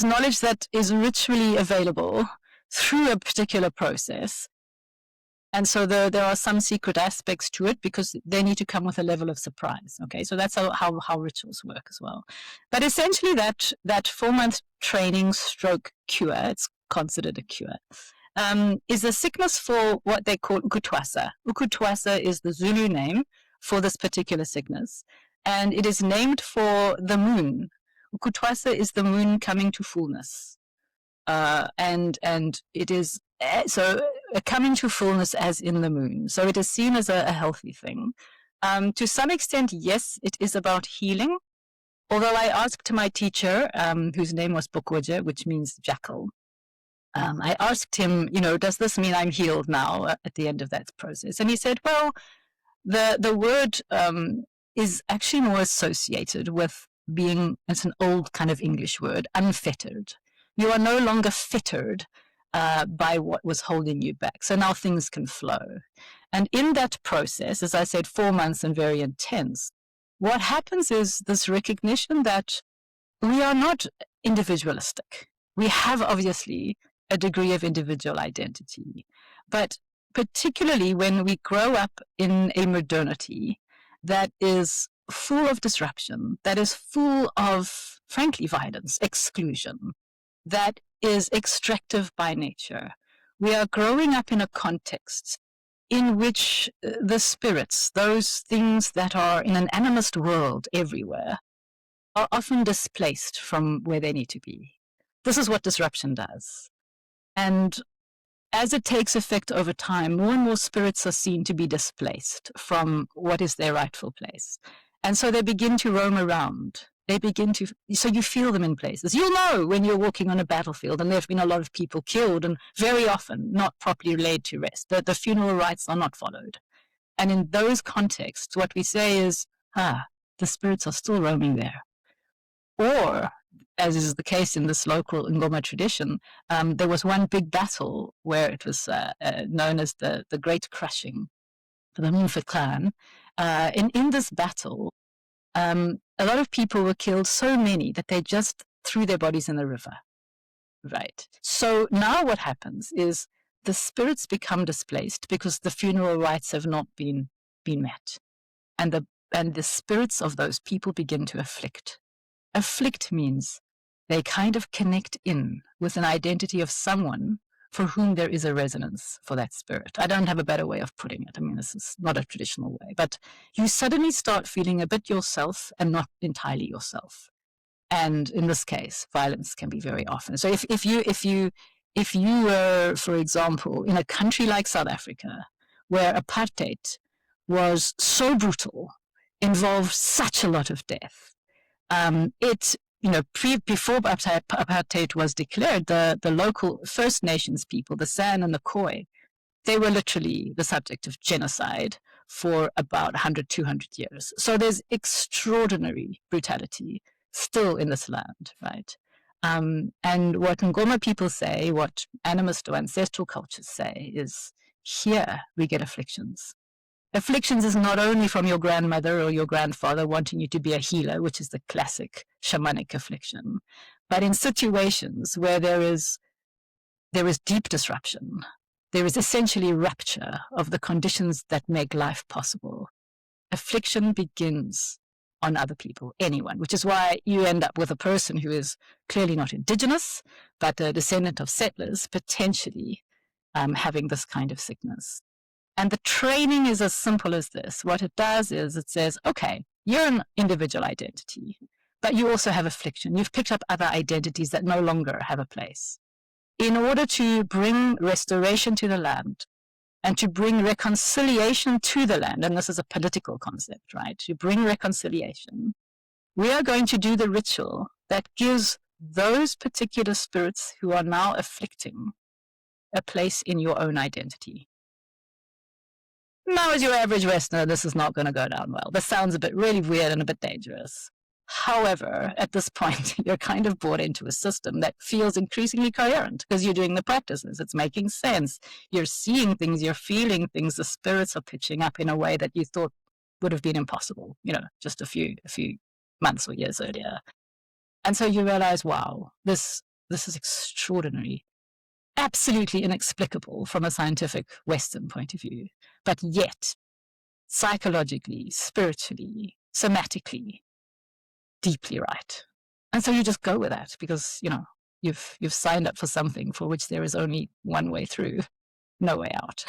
knowledge that is ritually available through a particular process. And so there are some secret aspects to it because they need to come with a level of surprise. Okay, so that's how rituals work as well. But essentially, that 4-month training stroke cure, it's considered a cure, is a sickness for what they call ukutwasa. Ukutwasa is the Zulu name for this particular sickness, and it is named for the moon. Ukutwasa is the moon coming to fullness, and it is so. Coming to fullness as in the moon. So it is seen as a healthy thing. To some extent, yes, it is about healing. Although I asked my teacher, whose name was Bokweja, which means jackal, I asked him, does this mean I'm healed now at the end of that process? And he said, well, the word is actually more associated with being, it's an old kind of English word, unfettered. You are no longer fettered by what was holding you back. So now things can flow. And in that process, as I said, 4 months and very intense, what happens is this recognition that we are not individualistic. We have obviously a degree of individual identity, but particularly when we grow up in a modernity that is full of disruption, that is full of, frankly, violence, exclusion, that is extractive by nature. We are growing up in a context in which the spirits, those things that are in an animist world everywhere, are often displaced from where they need to be. This is what disruption does. And as it takes effect over time, more and more spirits are seen to be displaced from what is their rightful place. And so they begin to roam around. So you feel them in places. You'll know when you're walking on a battlefield and there have been a lot of people killed and very often not properly laid to rest. The funeral rites are not followed. And in those contexts, what we say is, the spirits are still roaming there. Or, as is the case in this local Ngoma tradition, there was one big battle where it was known as the Great Crushing for the Mumford clan. And in this battle, a lot of people were killed, so many that they just threw their bodies in the river. Right. So now what happens is the spirits become displaced because the funeral rites have not been met. And the spirits of those people begin to afflict. Afflict means they kind of connect in with an identity of someone for whom there is a resonance for that spirit. I don't have a better way of putting it. I mean, this is not a traditional way, but you suddenly start feeling a bit yourself and not entirely yourself. And in this case, violence can be very often. So if you were, for example, in a country like South Africa, where apartheid was so brutal, involved such a lot of death, before apartheid was declared, the local First Nations people, the San and the Khoi, they were literally the subject of genocide for about 100, 200 years. So there's extraordinary brutality still in this land, right? And what Ngoma people say, what animist or ancestral cultures say, is here we get afflictions. Afflictions is not only from your grandmother or your grandfather wanting you to be a healer, which is the classic shamanic affliction, but in situations where there is deep disruption, there is essentially rupture of the conditions that make life possible. Affliction begins on other people, anyone, which is why you end up with a person who is clearly not Indigenous, but a descendant of settlers, potentially having this kind of sickness. And the training is as simple as this. What it does is it says, okay, you're an individual identity, but you also have affliction. You've picked up other identities that no longer have a place. In order to bring restoration to the land and to bring reconciliation to the land, and this is a political concept, right? To bring reconciliation, we are going to do the ritual that gives those particular spirits who are now afflicting a place in your own identity. Now, as your average Westerner, this is not going to go down well. This sounds a bit really weird and a bit dangerous. However, at this point, you're kind of brought into a system that feels increasingly coherent because you're doing the practices. It's making sense. You're seeing things, you're feeling things. The spirits are pitching up in a way that you thought would have been impossible, just a few months or years earlier. And so you realize, wow, this is extraordinary. Absolutely inexplicable from a scientific Western point of view, but yet psychologically, spiritually, somatically, deeply right. And so you just go with that because you've signed up for something for which there is only one way through, no way out.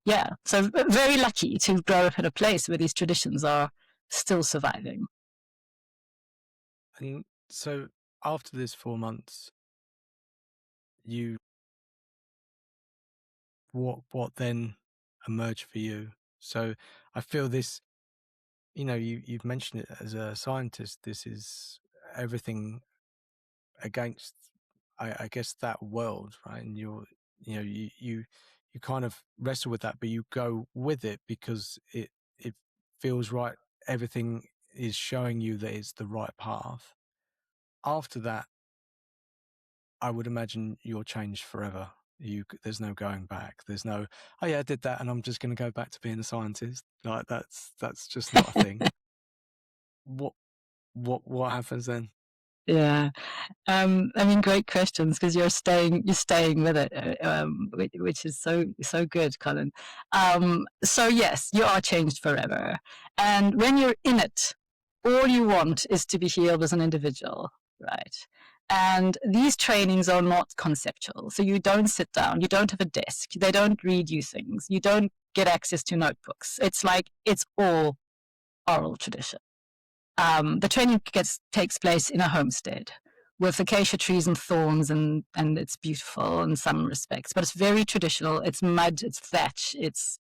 Yeah, so very lucky to grow up in a place where these traditions are still surviving. And so after this 4 months, what then emerged for you? So I feel this, you've mentioned it as a scientist, this is everything against, I guess, that world, right? And you kind of wrestle with that, but you go with it because it feels right. Everything is showing you that it's the right path. After that, I would imagine you're changed forever. There's no going back. There's no, oh yeah, I did that and I'm just going to go back to being a scientist. Like that's just not a thing. What happens then? Yeah. Great questions because you're staying with it, which is so good, Colin. So yes, you are changed forever. And when you're in it, all you want is to be healed as an individual, right? And these trainings are not conceptual. So you don't sit down, you don't have a desk, they don't read you things, you don't get access to notebooks. It's all oral tradition. The training takes place in a homestead with acacia trees and thorns, and it's beautiful in some respects, but it's very traditional. It's mud, it's thatch, it's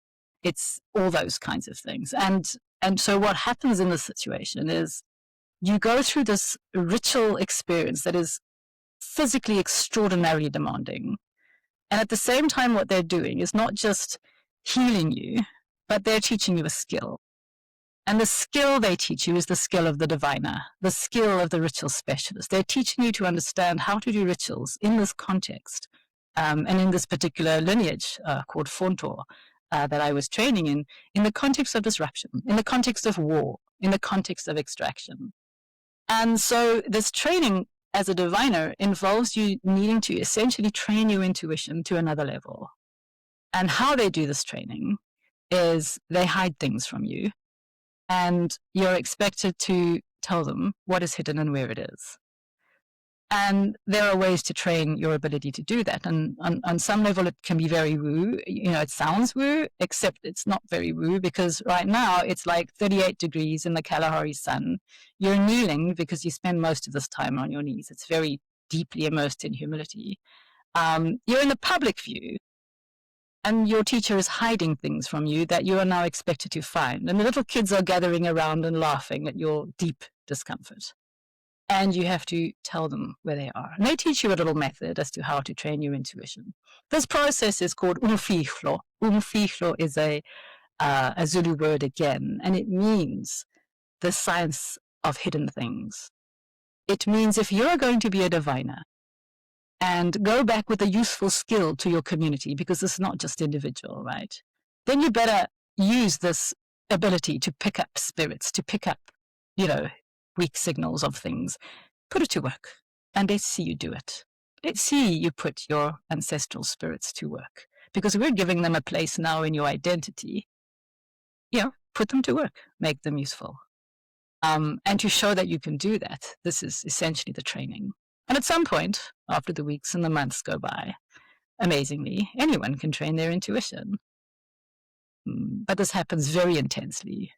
all those kinds of things. And so what happens in this situation is you go through this ritual experience that is physically extraordinarily demanding. And at the same time, what they're doing is not just healing you, but they're teaching you a skill. And the skill they teach you is the skill of the diviner, the skill of the ritual specialist. They're teaching you to understand how to do rituals in this context, and in this particular lineage called Fontor that I was training in the context of disruption, in the context of war, in the context of extraction. And so this training as a diviner involves you needing to essentially train your intuition to another level. And how they do this training is they hide things from you. And you're expected to tell them what is hidden and where it is. And there are ways to train your ability to do that. And on some level, it can be very woo. It sounds woo, except it's not very woo, because right now it's like 38 degrees in the Kalahari sun. You're kneeling because you spend most of this time on your knees. It's very deeply immersed in humility. You're in the public view, and your teacher is hiding things from you that you are now expected to find. And the little kids are gathering around and laughing at your deep discomfort. And you have to tell them where they are. And they teach you a little method as to how to train your intuition. This process is called umfihlo. Umfihlo is a Zulu word again, and it means the science of hidden things. It means if you're going to be a diviner and go back with a useful skill to your community, because it's not just individual, right? Then you better use this ability to pick up spirits, to pick up, weak signals of things. Put it to work, and let's see you do it. Let's see you put your ancestral spirits to work, because we're giving them a place now in your identity. Put them to work, make them useful. And to show that you can do that, this is essentially the training. And at some point, after the weeks and the months go by, amazingly, anyone can train their intuition. But this happens very intensely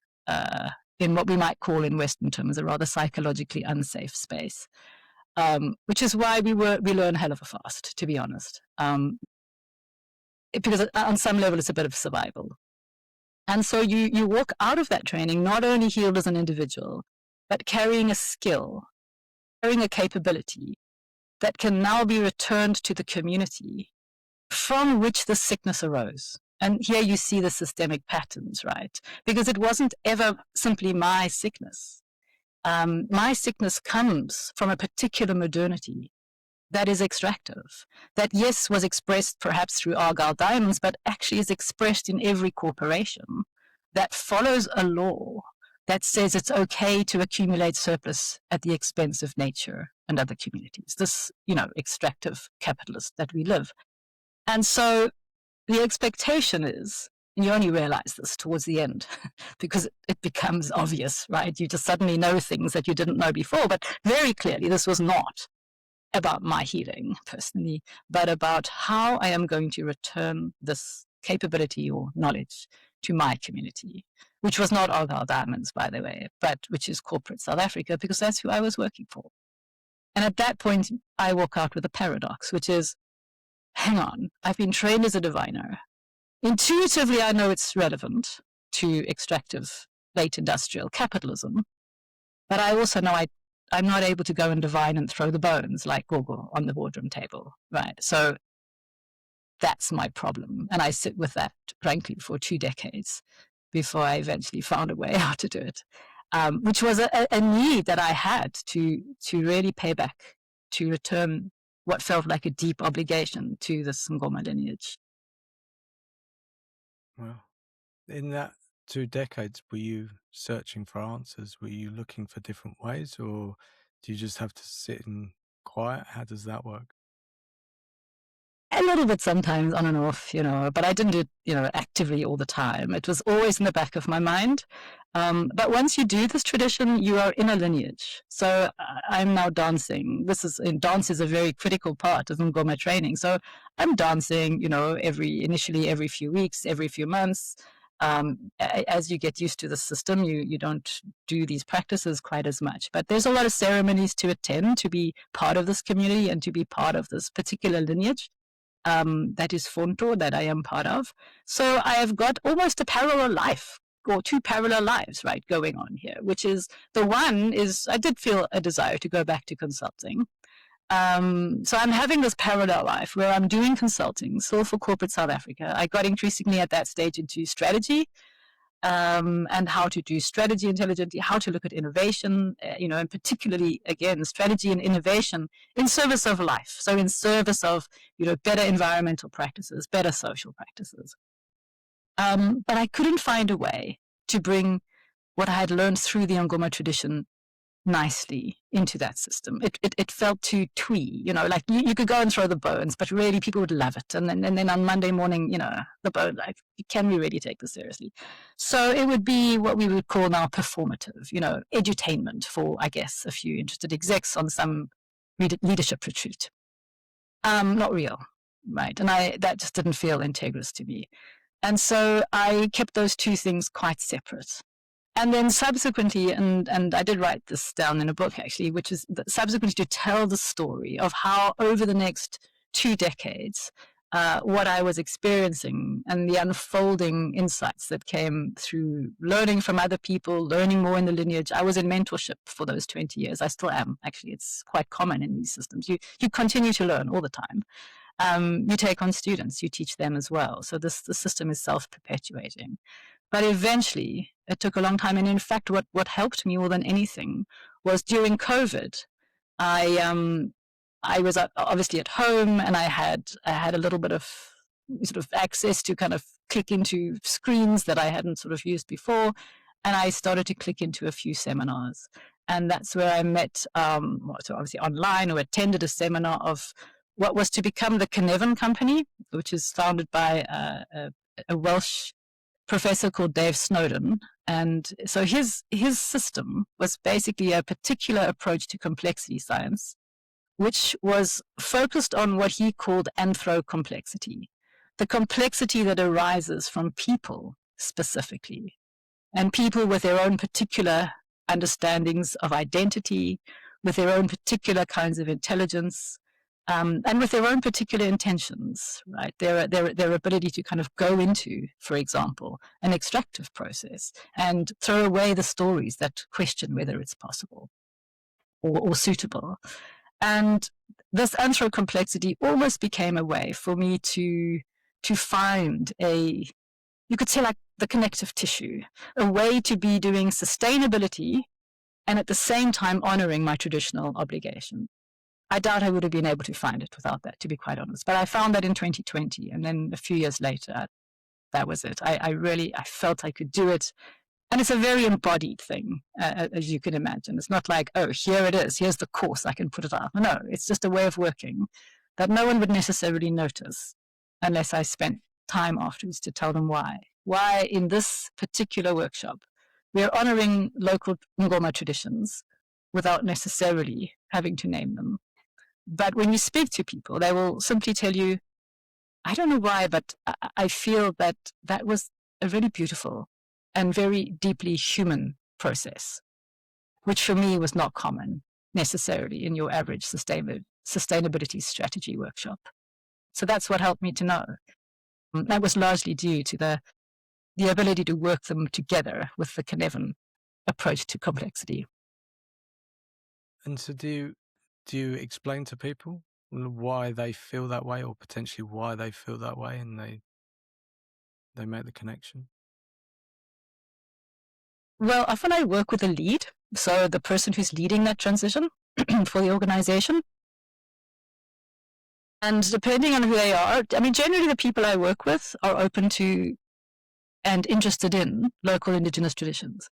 in what we might call in Western terms a rather psychologically unsafe space, which is why we learn hell of a fast, to be honest. Because on some level, it's a bit of survival. And so you walk out of that training not only healed as an individual, but carrying a skill, carrying a capability that can now be returned to the community from which the sickness arose. And here you see the systemic patterns, right? Because it wasn't ever simply my sickness. My sickness comes from a particular modernity that is extractive, that, yes, was expressed perhaps through Argyle diamonds, but actually is expressed in every corporation that follows a law that says it's okay to accumulate surplus at the expense of nature and other communities. This, extractive capitalist that we live. And so the expectation is, and you only realize this towards the end because it becomes obvious, right? You just suddenly know things that you didn't know before, but very clearly this was not about my healing personally, but about how I am going to return this capability or knowledge to my community, which was not Argyle Diamonds, by the way, but which is corporate South Africa, because that's who I was working for. And at that point, I walk out with a paradox, which is, hang on, I've been trained as a diviner. Intuitively, I know it's relevant to extractive late industrial capitalism, but I also know I'm not able to go and divine and throw the bones like Gogo on the boardroom table, right? So that's my problem. And I sit with that, frankly, for 2 decades before I eventually found a way how to do it, which was a need that I had to really pay back, to return what felt like a deep obligation to the Ngoma lineage. Well, in that 2 decades, were you searching for answers? Were you looking for different ways, or do you just have to sit in quiet? How does that work? A little bit sometimes, on and off, but I didn't do it, actively all the time. It was always in the back of my mind. But once you do this tradition, you are in a lineage. So I'm now dancing. Dance is a very critical part of Ngoma training. So I'm dancing, initially every few weeks, every few months. As you get used to the system, you don't do these practices quite as much. But there's a lot of ceremonies to attend to be part of this community and to be part of this particular lineage. That is Fonto, that I am part of. So I have got almost a parallel life, or 2 parallel lives, right, going on here, which is, the one is, I did feel a desire to go back to consulting. So I'm having this parallel life where I'm doing consulting, still for corporate South Africa. I got increasingly at that stage into strategy, and how to do strategy intelligently, how to look at innovation, and particularly, again, strategy and innovation in service of life. So in service of, better environmental practices, better social practices. But I couldn't find a way to bring what I had learned through the Ngoma tradition nicely into that system. It felt too twee, like you could go and throw the bones, but really people would love it. And then on Monday morning, the bone, like, can we really take this seriously? So it would be what we would call now performative, edutainment for, I guess, a few interested execs on some leadership retreat. Not real, right? And that just didn't feel integrous to me. And so I kept those two things quite separate. And then subsequently, and I did write this down in a book actually, which is subsequently to tell the story of how over the next 2 decades, what I was experiencing and the unfolding insights that came through learning from other people, learning more in the lineage. I was in mentorship for those 20 years. I still am, actually. It's quite common in these systems. You continue to learn all the time. You take on students, you teach them as well. So the system is self-perpetuating. But eventually, it took a long time. And in fact, what helped me more than anything was during COVID, I was obviously at home, and I had a little bit of sort of access to kind of click into screens that I hadn't sort of used before. And I started to click into a few seminars. And that's where I met, so obviously online, or attended a seminar of what was to become the Cynefin Company, which is founded by a Welsh professor called Dave Snowden. And so his system was basically a particular approach to complexity science, which was focused on what he called anthro-complexity, the complexity that arises from people specifically, and people with their own particular understandings of identity, with their own particular kinds of intelligence, and with their own particular intentions, right? Their ability to kind of go into, for example, an extractive process and throw away the stories that question whether it's possible or suitable. And this anthro-complexity almost became a way for me to find you could say, like the connective tissue, a way to be doing sustainability and at the same time honoring my traditional obligation. I doubt I would have been able to find it without that, to be quite honest. But I found that in 2020, and then a few years later, that was it. I felt I could do it. And it's a very embodied thing, as you can imagine. It's not like, oh, here it is, here's the course, I can put it out. No, it's just a way of working that no one would necessarily notice unless I spent time afterwards to tell them why. Why in this particular workshop, we are honoring local Ngoma traditions without necessarily having to name them. But when you speak to people, they will simply tell you, I don't know why, but I feel that that was a really beautiful and very deeply human process, which for me was not common necessarily in your average sustainability strategy workshop. So that's what helped me to know. That was largely due to the ability to work them together with the Cynefin approach to complexity. And so do you explain to people why they feel that way, or potentially why they feel that way, and they make the connection? Well, often I work with a lead, so the person who's leading that transition for the organization. And depending on who they are, I mean, generally the people I work with are open to and interested in local Indigenous traditions.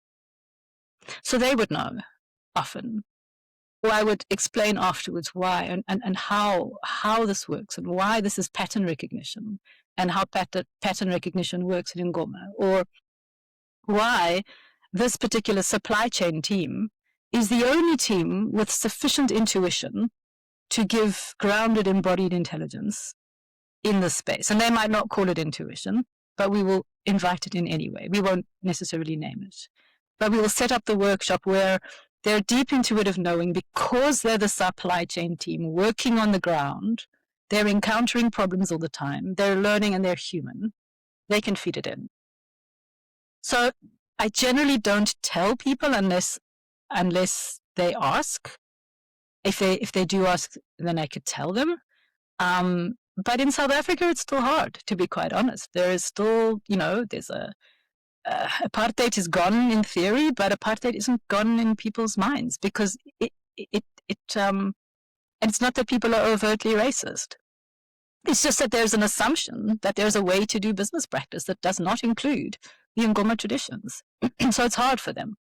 So they would know often. Or I would explain afterwards why and how this works, and why this is pattern recognition, and how pattern recognition works in Ngoma, or why this particular supply chain team is the only team with sufficient intuition to give grounded embodied intelligence in this space. And they might not call it intuition, but we will invite it in anyway. We won't necessarily name it. But we will set up the workshop where they're deep intuitive knowing, because they're the supply chain team working on the ground. They're encountering problems all the time. They're learning and they're human. They can feed it in. So I generally don't tell people unless they ask. If they do ask, then I could tell them. But in South Africa, it's still hard, to be quite honest. There is still, there's apartheid is gone in theory, but apartheid isn't gone in people's minds, because and it's not that people are overtly racist. It's just that there's an assumption that there's a way to do business practice that does not include the Ngoma traditions. So it's hard for them.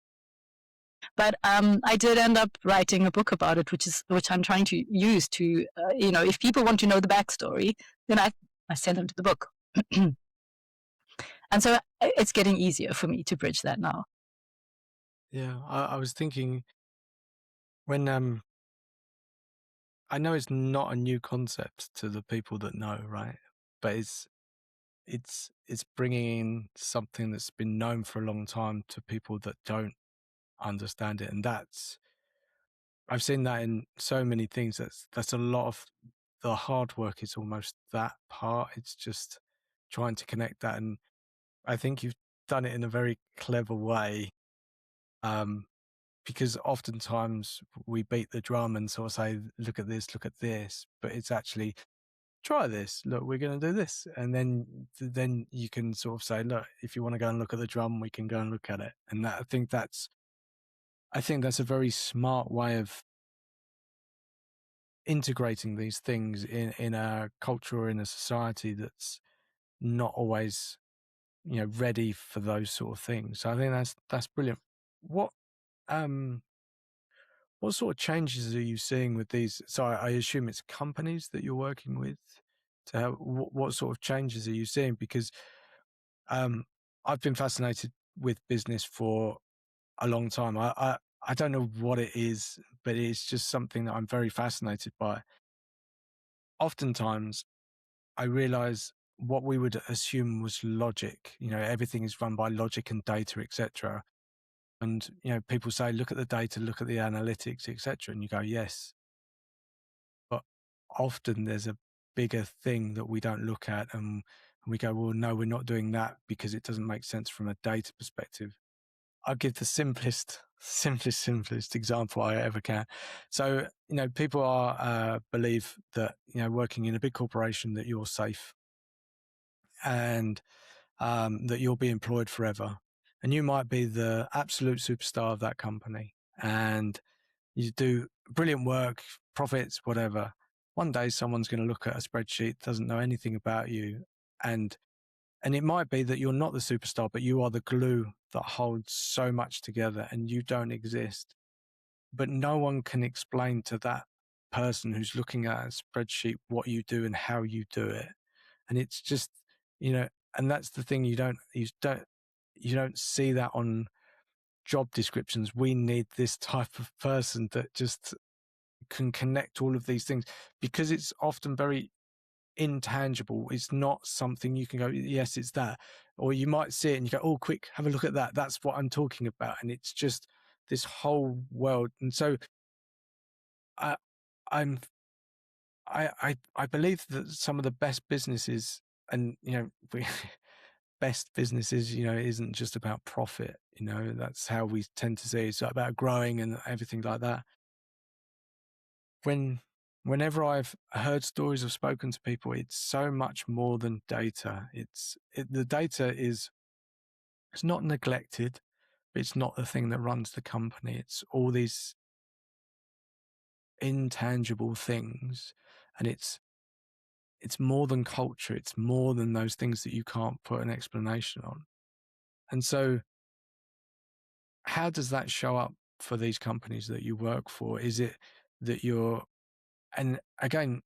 But I did end up writing a book about it, which I'm trying to use to, if people want to know the backstory, then I send them to the book. And so it's getting easier for me to bridge that now. Yeah, I was thinking when I know it's not a new concept to the people that know, right? But it's bringing in something that's been known for a long time to people that don't understand it, and I've seen that in so many things. That's a lot of the hard work is almost that part. It's just trying to connect that, and I think you've done it in a very clever way. Because oftentimes we beat the drum and sort of say, look at this, but it's actually try this. Look, we're going to do this, and then you can sort of say, look, if you want to go and look at the drum, we can go and look at it. And that I think that's a very smart way of integrating these things in a culture or in a society that's not always, you know, ready for those sort of things. So I think that's brilliant. What um what sort of changes are you seeing with these? So I assume it's companies that you're working with to help. What sort of changes are you seeing? Because I've been fascinated with business for a long time. I don't know what it is, but it's just something that I'm very fascinated by. Oftentimes, I realize what we would assume was logic. You know, everything is run by logic and data, etc. And you know, people say, look at the data, look at the analytics, etc. And you go, yes, but often there's a bigger thing that we don't look at, and we go, well, no, we're not doing that because it doesn't make sense from a data perspective. I'll give the simplest example I ever can. So, you know, people believe that, you know, working in a big corporation that you're safe and that you'll be employed forever. And you might be the absolute superstar of that company and you do brilliant work, profits, whatever. One day someone's going to look at a spreadsheet, doesn't know anything about you, and it might be that you're not the superstar, but you are the glue that holds so much together and you don't exist. But no one can explain to that person who's looking at a spreadsheet what you do and how you do it. And it's just, you know, and that's the thing, you don't see that on job descriptions. We need this type of person that just can connect all of these things, because it's often very intangible. It's not something you can go, yes, it's that. Or you might see it and you go, oh, quick, have a look at that. That's what I'm talking about. And it's just this whole world. And so I, I'm, I believe that some of the best businesses, and, you know, best businesses, you know, isn't just about profit. You know, that's how we tend to see it. It's about growing and everything like that. Whenever I've heard stories or spoken to people, it's so much more than data. The data is, it's not neglected, but it's not the thing that runs the company. It's all these intangible things, and it's more than culture. It's more than those things that you can't put an explanation on. And so how does that show up for these companies that you work for? Is it that and again,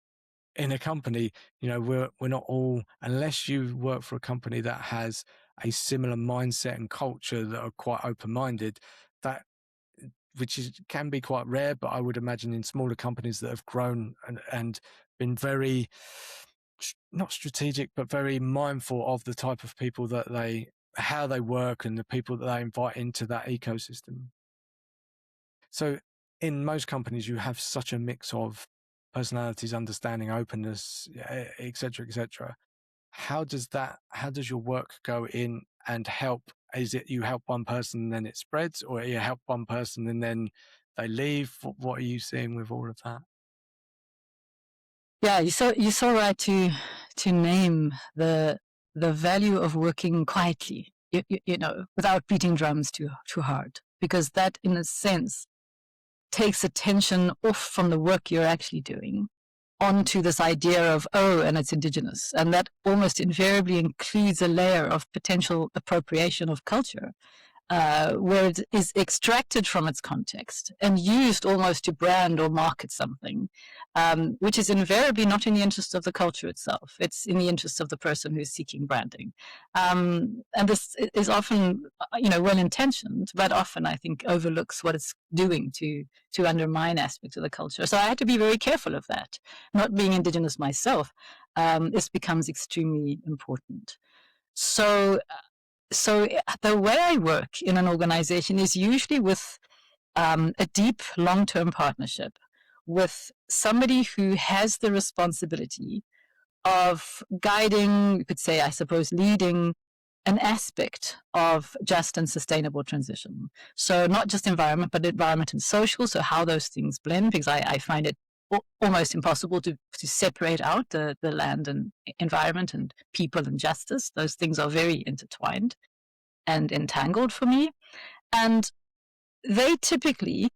in a company, you know, we're not all, unless you work for a company that has a similar mindset and culture that are quite open-minded, that can be quite rare, but I would imagine in smaller companies that have grown and been very, not strategic, but very mindful of the type of people that how they work and the people that they invite into that ecosystem. So in most companies, you have such a mix of personalities, understanding, openness, et cetera, et cetera. How does your work go in and help? Is it you help one person and then it spreads, or you help one person and then they leave? What are you seeing with all of that? Yeah, you're so right to name the value of working quietly, you know, without beating drums too hard, because that, in a sense, takes attention off from the work you're actually doing onto this idea of, oh, and it's Indigenous. And that almost invariably includes a layer of potential appropriation of culture. where it is extracted from its context and used almost to brand or market something, which is invariably not in the interest of the culture itself. It's in the interest of the person who's seeking branding. And this is often, well-intentioned, but often I think overlooks what it's doing to undermine aspects of the culture. So I had to be very careful of that. Not being Indigenous myself, this becomes extremely important. So the way I work in an organization is usually with a deep long-term partnership with somebody who has the responsibility of guiding, you could say, I suppose, leading an aspect of just and sustainable transition. So not just environment, but environment and social, so how those things blend, because I find it almost impossible to separate out the land and environment and people and justice. Those things are very intertwined and entangled for me. And they typically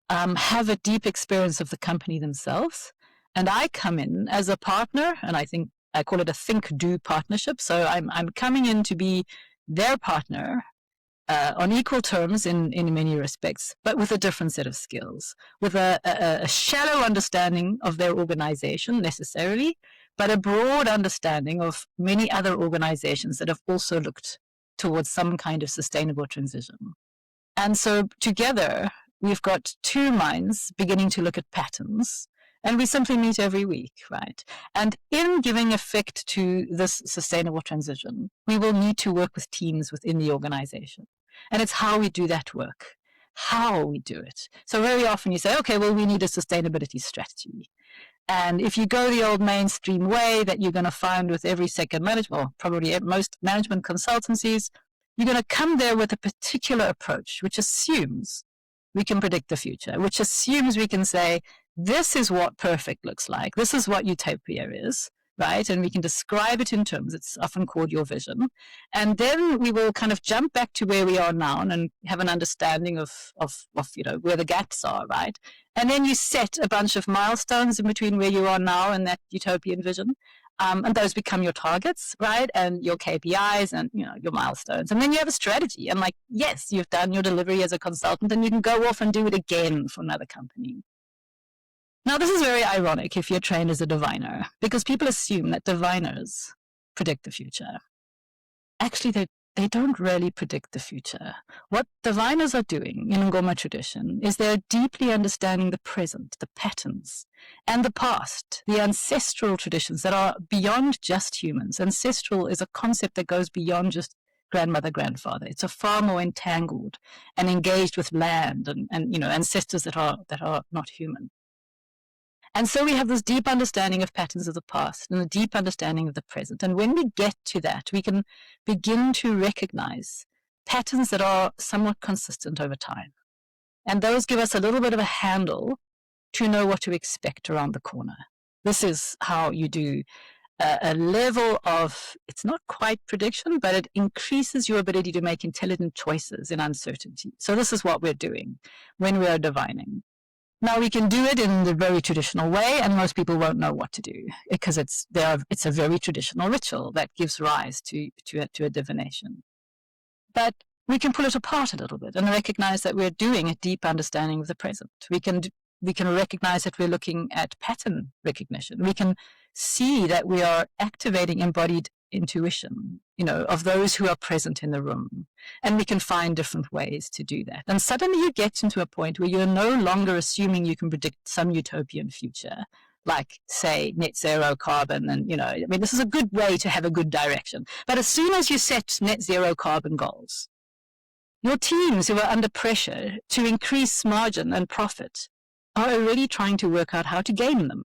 have a deep experience of the company themselves. And I come in as a partner, and I think I call it a think-do partnership. So I'm coming in to be their partner on equal terms in many respects, but with a different set of skills, with a shallow understanding of their organization necessarily, but a broad understanding of many other organizations that have also looked towards some kind of sustainable transition. And so together, we've got two minds beginning to look at patterns, and we simply meet every week, right? And in giving effect to this sustainable transition, we will need to work with teams within the organization. And it's how we do that work, how we do it. So very often you say, okay, well, we need a sustainability strategy. And if you go the old mainstream way that you're going to find with every second management, or probably most management consultancies, you're going to come there with a particular approach, which assumes we can predict the future, which assumes we can say, this is what perfect looks like. This is what utopia is, right? And we can describe it in terms. It's often called your vision. And then we will kind of jump back to where we are now and have an understanding of where the gaps are, right? And then you set a bunch of milestones in between where you are now and that utopian vision. And those become your targets, right? And your KPIs and, your milestones. And then you have a strategy. And yes, you've done your delivery as a consultant and you can go off and do it again for another company. Now, this is very ironic if you're trained as a diviner, because people assume that diviners predict the future. Actually, they don't really predict the future. What diviners are doing in Ngoma tradition is they're deeply understanding the present, the patterns, and the past, the ancestral traditions that are beyond just humans. Ancestral is a concept that goes beyond just grandmother, grandfather. It's a far more entangled and engaged with land and ancestors that are not human. And so we have this deep understanding of patterns of the past and a deep understanding of the present. And when we get to that, we can begin to recognize patterns that are somewhat consistent over time. And those give us a little bit of a handle to know what to expect around the corner. This is how you do a level of, it's not quite prediction, but it increases your ability to make intelligent choices in uncertainty. So this is what we're doing when we are divining. Now, we can do it in the very traditional way, and most people won't know what to do because it's a very traditional ritual that gives rise to a divination. But we can pull it apart a little bit and recognize that we're doing a deep understanding of the present. We can recognize that we're looking at pattern recognition. We can see that we are activating embodied intuition, of those who are present in the room. And we can find different ways to do that. And suddenly you get into a point where you're no longer assuming you can predict some utopian future, like, say, net zero carbon. And, this is a good way to have a good direction. But as soon as you set net zero carbon goals, your teams who are under pressure to increase margin and profit are already trying to work out how to game them,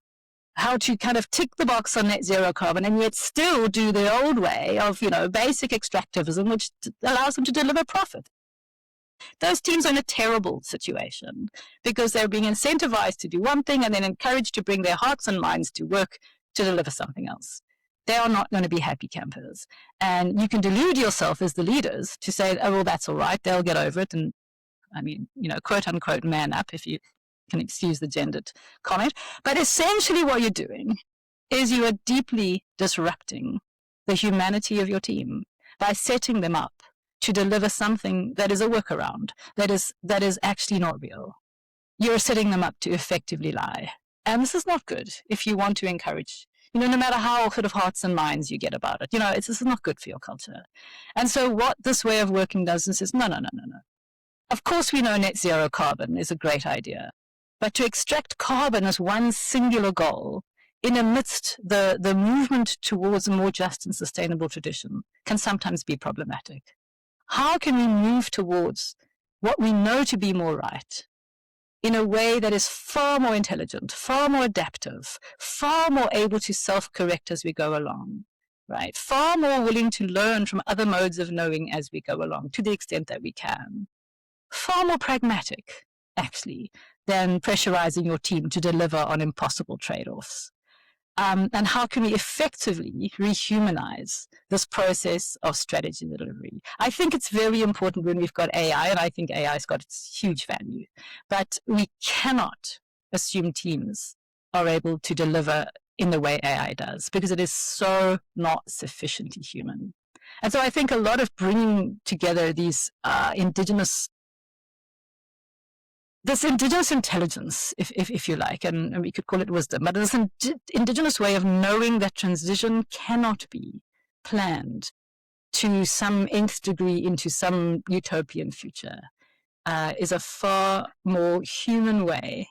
how to kind of tick the box on net zero carbon and yet still do the old way of, basic extractivism, which allows them to deliver profit. Those teams are in a terrible situation because they're being incentivized to do one thing and then encouraged to bring their hearts and minds to work to deliver something else. They are not going to be happy campers. And you can delude yourself as the leaders to say, oh, well, that's all right, they'll get over it. And quote unquote, man up, if you can excuse the gendered comment. But essentially what you're doing is you are deeply disrupting the humanity of your team by setting them up to deliver something that is a workaround, that is actually not real. You're setting them up to effectively lie. And this is not good if you want to encourage, no matter how sort of hearts and minds you get about it. This is not good for your culture. And so what this way of working does is no, no, no, no, no. Of course we know net zero carbon is a great idea, but to extract carbon as one singular goal in amidst the movement towards a more just and sustainable tradition can sometimes be problematic. How can we move towards what we know to be more right in a way that is far more intelligent, far more adaptive, far more able to self-correct as we go along, right? Far more willing to learn from other modes of knowing as we go along, to the extent that we can. Far more pragmatic, actually, than pressurizing your team to deliver on impossible trade-offs. And how can we effectively rehumanize this process of strategy delivery? I think it's very important when we've got AI, and I think AI has got its huge value, but we cannot assume teams are able to deliver in the way AI does, because it is so not sufficiently human. And so I think a lot of bringing together these Indigenous intelligence, if you like, and we could call it wisdom, but this Indigenous way of knowing that transition cannot be planned to some nth degree into some utopian future is a far more human way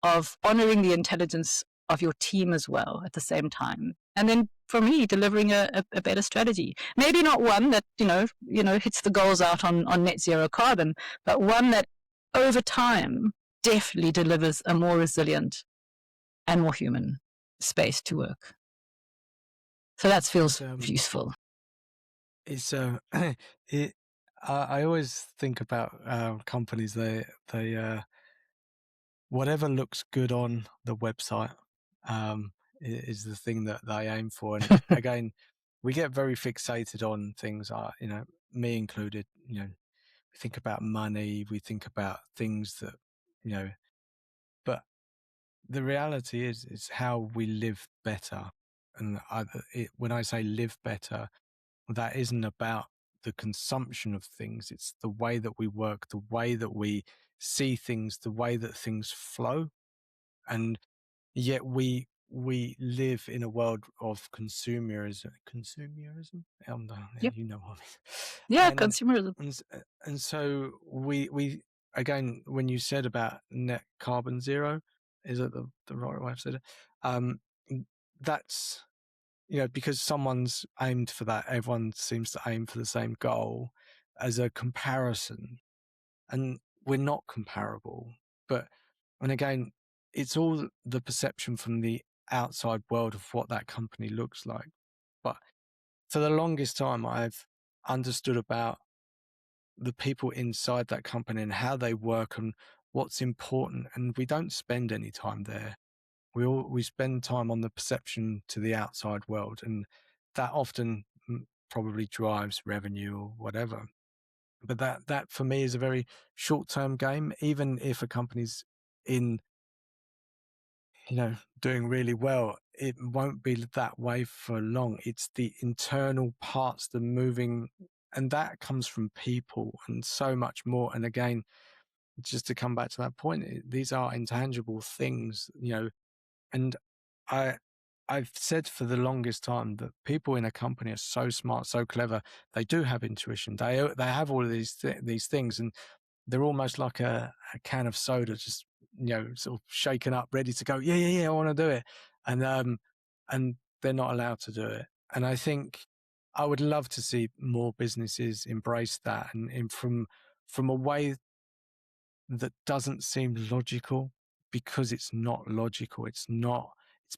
of honoring the intelligence of your team as well at the same time. And then for me, delivering a better strategy. Maybe not one that, hits the goals out on net zero carbon, but one that over time definitely delivers a more resilient and more human space to work. So that feels useful. It's it. I always think about companies. They whatever looks good on the website is the thing that they aim for. And again, we get very fixated on things. Me included. We think about money. We think about things that but the reality is how we live better. And when I say live better, that isn't about the consumption of things. It's the way that we work, the way that we see things, the way that things flow. And yet we live in a world of consumerism. Yep. You know what I mean. Yeah, consumerism. And so we again, when you said about net carbon zero, is it the right way I've said it? That's because someone's aimed for that. Everyone seems to aim for the same goal as a comparison, and we're not comparable. And again, it's all the perception from the outside world of what that company looks like. But for the longest time, I've understood about the people inside that company and how they work and what's important. And we don't spend any time there. We spend time on the perception to the outside world, and that often probably drives revenue or whatever. But that for me is a very short-term game. Even if a company's in doing really well, it won't be that way for long. It's the internal parts, the moving, and that comes from people and so much more. And again, just to come back to that point, these are intangible things, and I've said for the longest time that people in a company are so smart, so clever. They do have intuition. They have all of these things, and they're almost like a can of soda, just sort of shaken up, ready to go. Yeah, I want to do it, and they're not allowed to do it. And I think I would love to see more businesses embrace that, and from a way that doesn't seem logical, because it's not logical. It's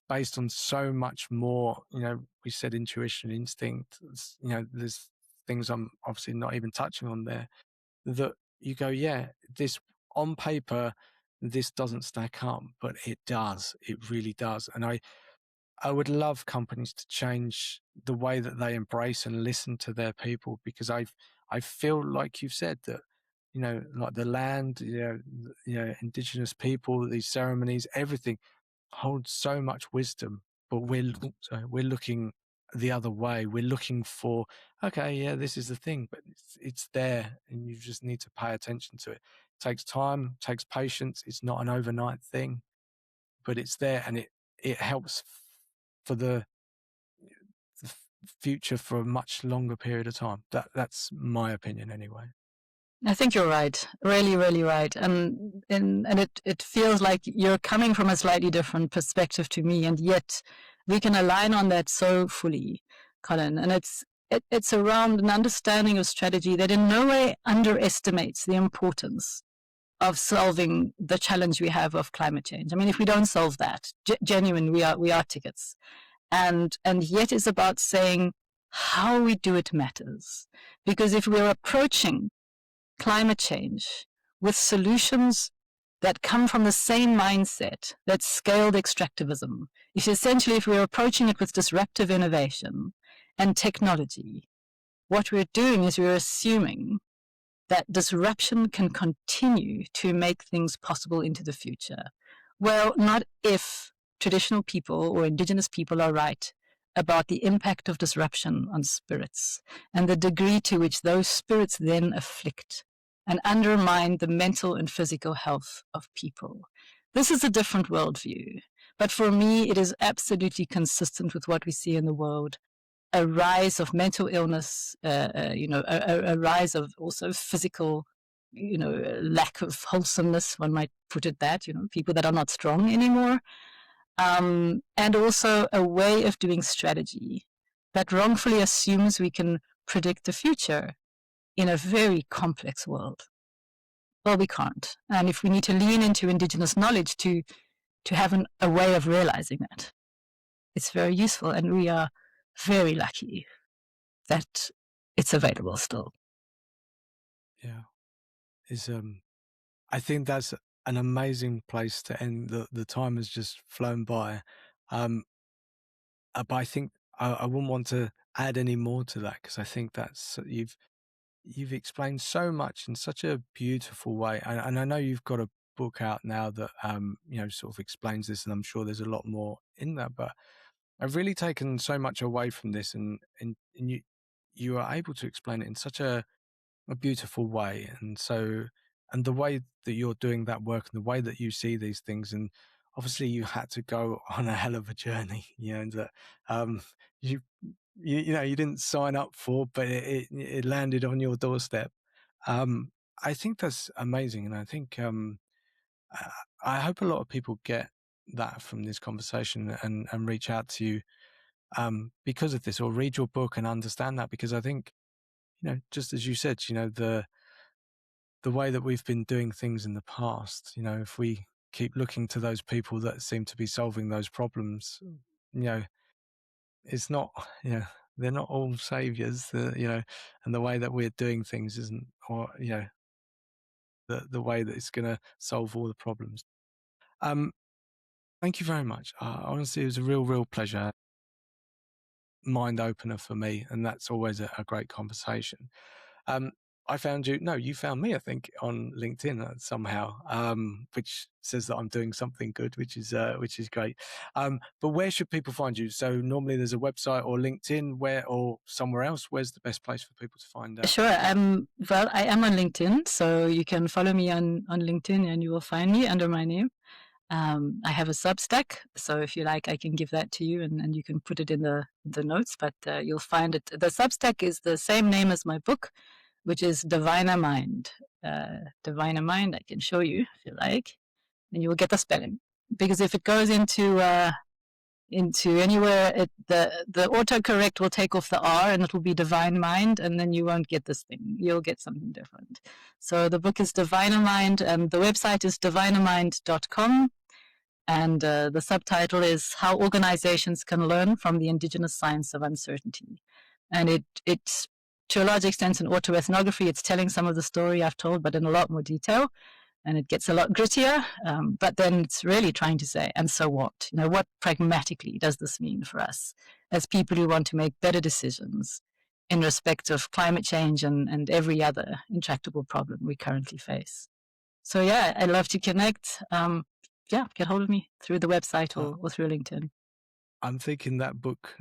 based on so much more. We said intuition, instinct. There's things I'm obviously not even touching on there, that you go, yeah, this on paper, this doesn't stack up, but it does. It really does. And I would love companies to change the way that they embrace and listen to their people, because I feel like you've said that, like the land, Indigenous people, these ceremonies, everything holds so much wisdom, but we're looking the other way. We're looking for, okay, yeah, this is the thing, but it's there, and you just need to pay attention to it. It takes time, takes patience. It's not an overnight thing, but it's there, and it helps for the future for a much longer period of time. That's my opinion anyway. I think you're right, really, really right, and it feels like you're coming from a slightly different perspective to me, and yet we can align on that so fully, Colin. And it's around an understanding of strategy that in no way underestimates the importance of solving the challenge we have of climate change. I mean, if we don't solve that, genuine, we are tickets, and yet it's about saying how we do it matters, because if we're approaching climate change with solutions that come from the same mindset, that scaled extractivism. It's essentially, if we're approaching it with disruptive innovation and technology, what we're doing is we're assuming that disruption can continue to make things possible into the future. Well, not if traditional people or Indigenous people are right about the impact of disruption on spirits and the degree to which those spirits then afflict and undermine the mental and physical health of people. This is a different worldview, but for me, it is absolutely consistent with what we see in the world. A rise of mental illness, a rise of also physical, lack of wholesomeness, one might put it that, people that are not strong anymore. And also a way of doing strategy that wrongfully assumes we can predict the future in a very complex world. Well, we can't. And if we need to lean into Indigenous knowledge to have a way of realizing that, it's very useful. And we are very lucky that it's available still. Yeah, is I think that's an amazing place to end. The time has just flown by, but I think I wouldn't want to add any more to that, because I think that's you've explained so much in such a beautiful way, and I know you've got a book out now that sort of explains this, and I'm sure there's a lot more in that. But I've really taken so much away from this, and you are able to explain it in such a beautiful way, and the way that you're doing that work and the way that you see these things, and obviously you had to go on a hell of a journey, and that you you didn't sign up for, but it landed on your doorstep. I think that's amazing, and I think I hope a lot of people get that from this conversation and reach out to you because of this, or read your book and understand that, because I think, just as you said, the way that we've been doing things in the past, if we keep looking to those people that seem to be solving those problems, it's not, they're not all saviors, and the way that we're doing things isn't, or, the way that it's going to solve all the problems. Thank you very much. Honestly, it was a real pleasure, mind opener for me, and that's always a great conversation. I found you. No, you found me, I think, on LinkedIn somehow, which says that I'm doing something good, which is great. But where should people find you? So normally there's a website or LinkedIn, or somewhere else. Where's the best place for people to find out? Sure. Well, I am on LinkedIn, so you can follow me on LinkedIn, and you will find me under my name. I have a Substack, so if you like, I can give that to you, and you can put it in the notes. But you'll find it. The Substack is the same name as my book, which is Diviner Mind. Diviner Mind, I can show you if you like, and you will get the spelling. Because if it goes into anywhere, the autocorrect will take off the R, and it will be Divine Mind, and then you won't get this thing. You'll get something different. So the book is Diviner Mind, and the website is divinermind.com. And the subtitle is How Organizations Can Learn from the Indigenous Science of Uncertainty. And it's to a large extent an autoethnography. It's telling some of the story I've told, but in a lot more detail. And it gets a lot grittier, but then it's really trying to say, and so what? What pragmatically does this mean for us as people who want to make better decisions in respect of climate change and every other intractable problem we currently face? So yeah, I'd love to connect. Get hold of me through the website or through LinkedIn. I'm thinking that book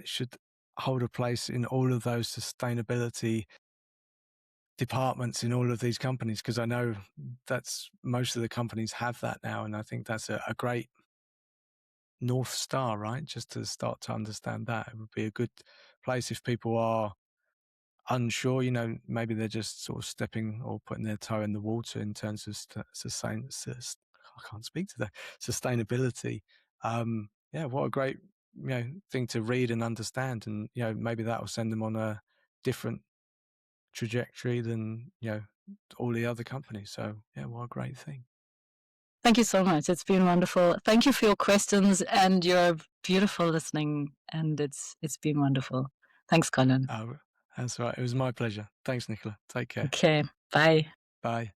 should hold a place in all of those sustainability departments in all of these companies, because I know that's most of the companies have that now, and I think that's a great North Star, right? Just to start to understand that, it would be a good place if people are unsure, maybe they're just sort of stepping or putting their toe in the water in terms of I can't speak today, sustainability. Yeah, what a great, thing to read and understand. And, maybe that will send them on a different trajectory than, all the other companies. So yeah, what a great thing. Thank you so much. It's been wonderful. Thank you for your questions and your beautiful listening. And it's been wonderful. Thanks, Colin. That's right. It was my pleasure. Thanks, Nicola. Take care. Okay. Bye. Bye.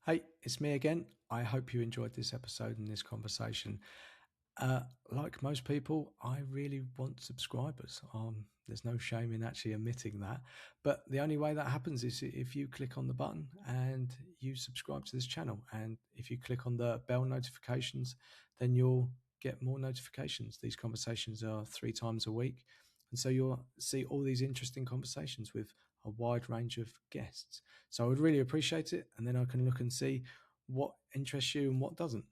Hey, it's me again. I hope you enjoyed this episode and this conversation. Like most people, I really want subscribers. There's no shame in actually admitting that. But the only way that happens is if you click on the button and you subscribe to this channel. And if you click on the bell notifications, then you'll get more notifications. These conversations are 3 times a week. And so you'll see all these interesting conversations with a wide range of guests. So I would really appreciate it. And then I can look and see what interests you and what doesn't.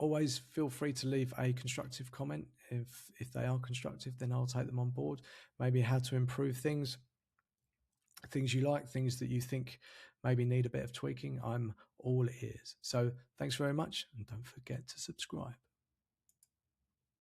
Always feel free to leave a constructive comment. If they are constructive, then I'll take them on board. Maybe how to improve things you like, things that you think maybe need a bit of tweaking. I'm all ears. So thanks very much, and don't forget to subscribe.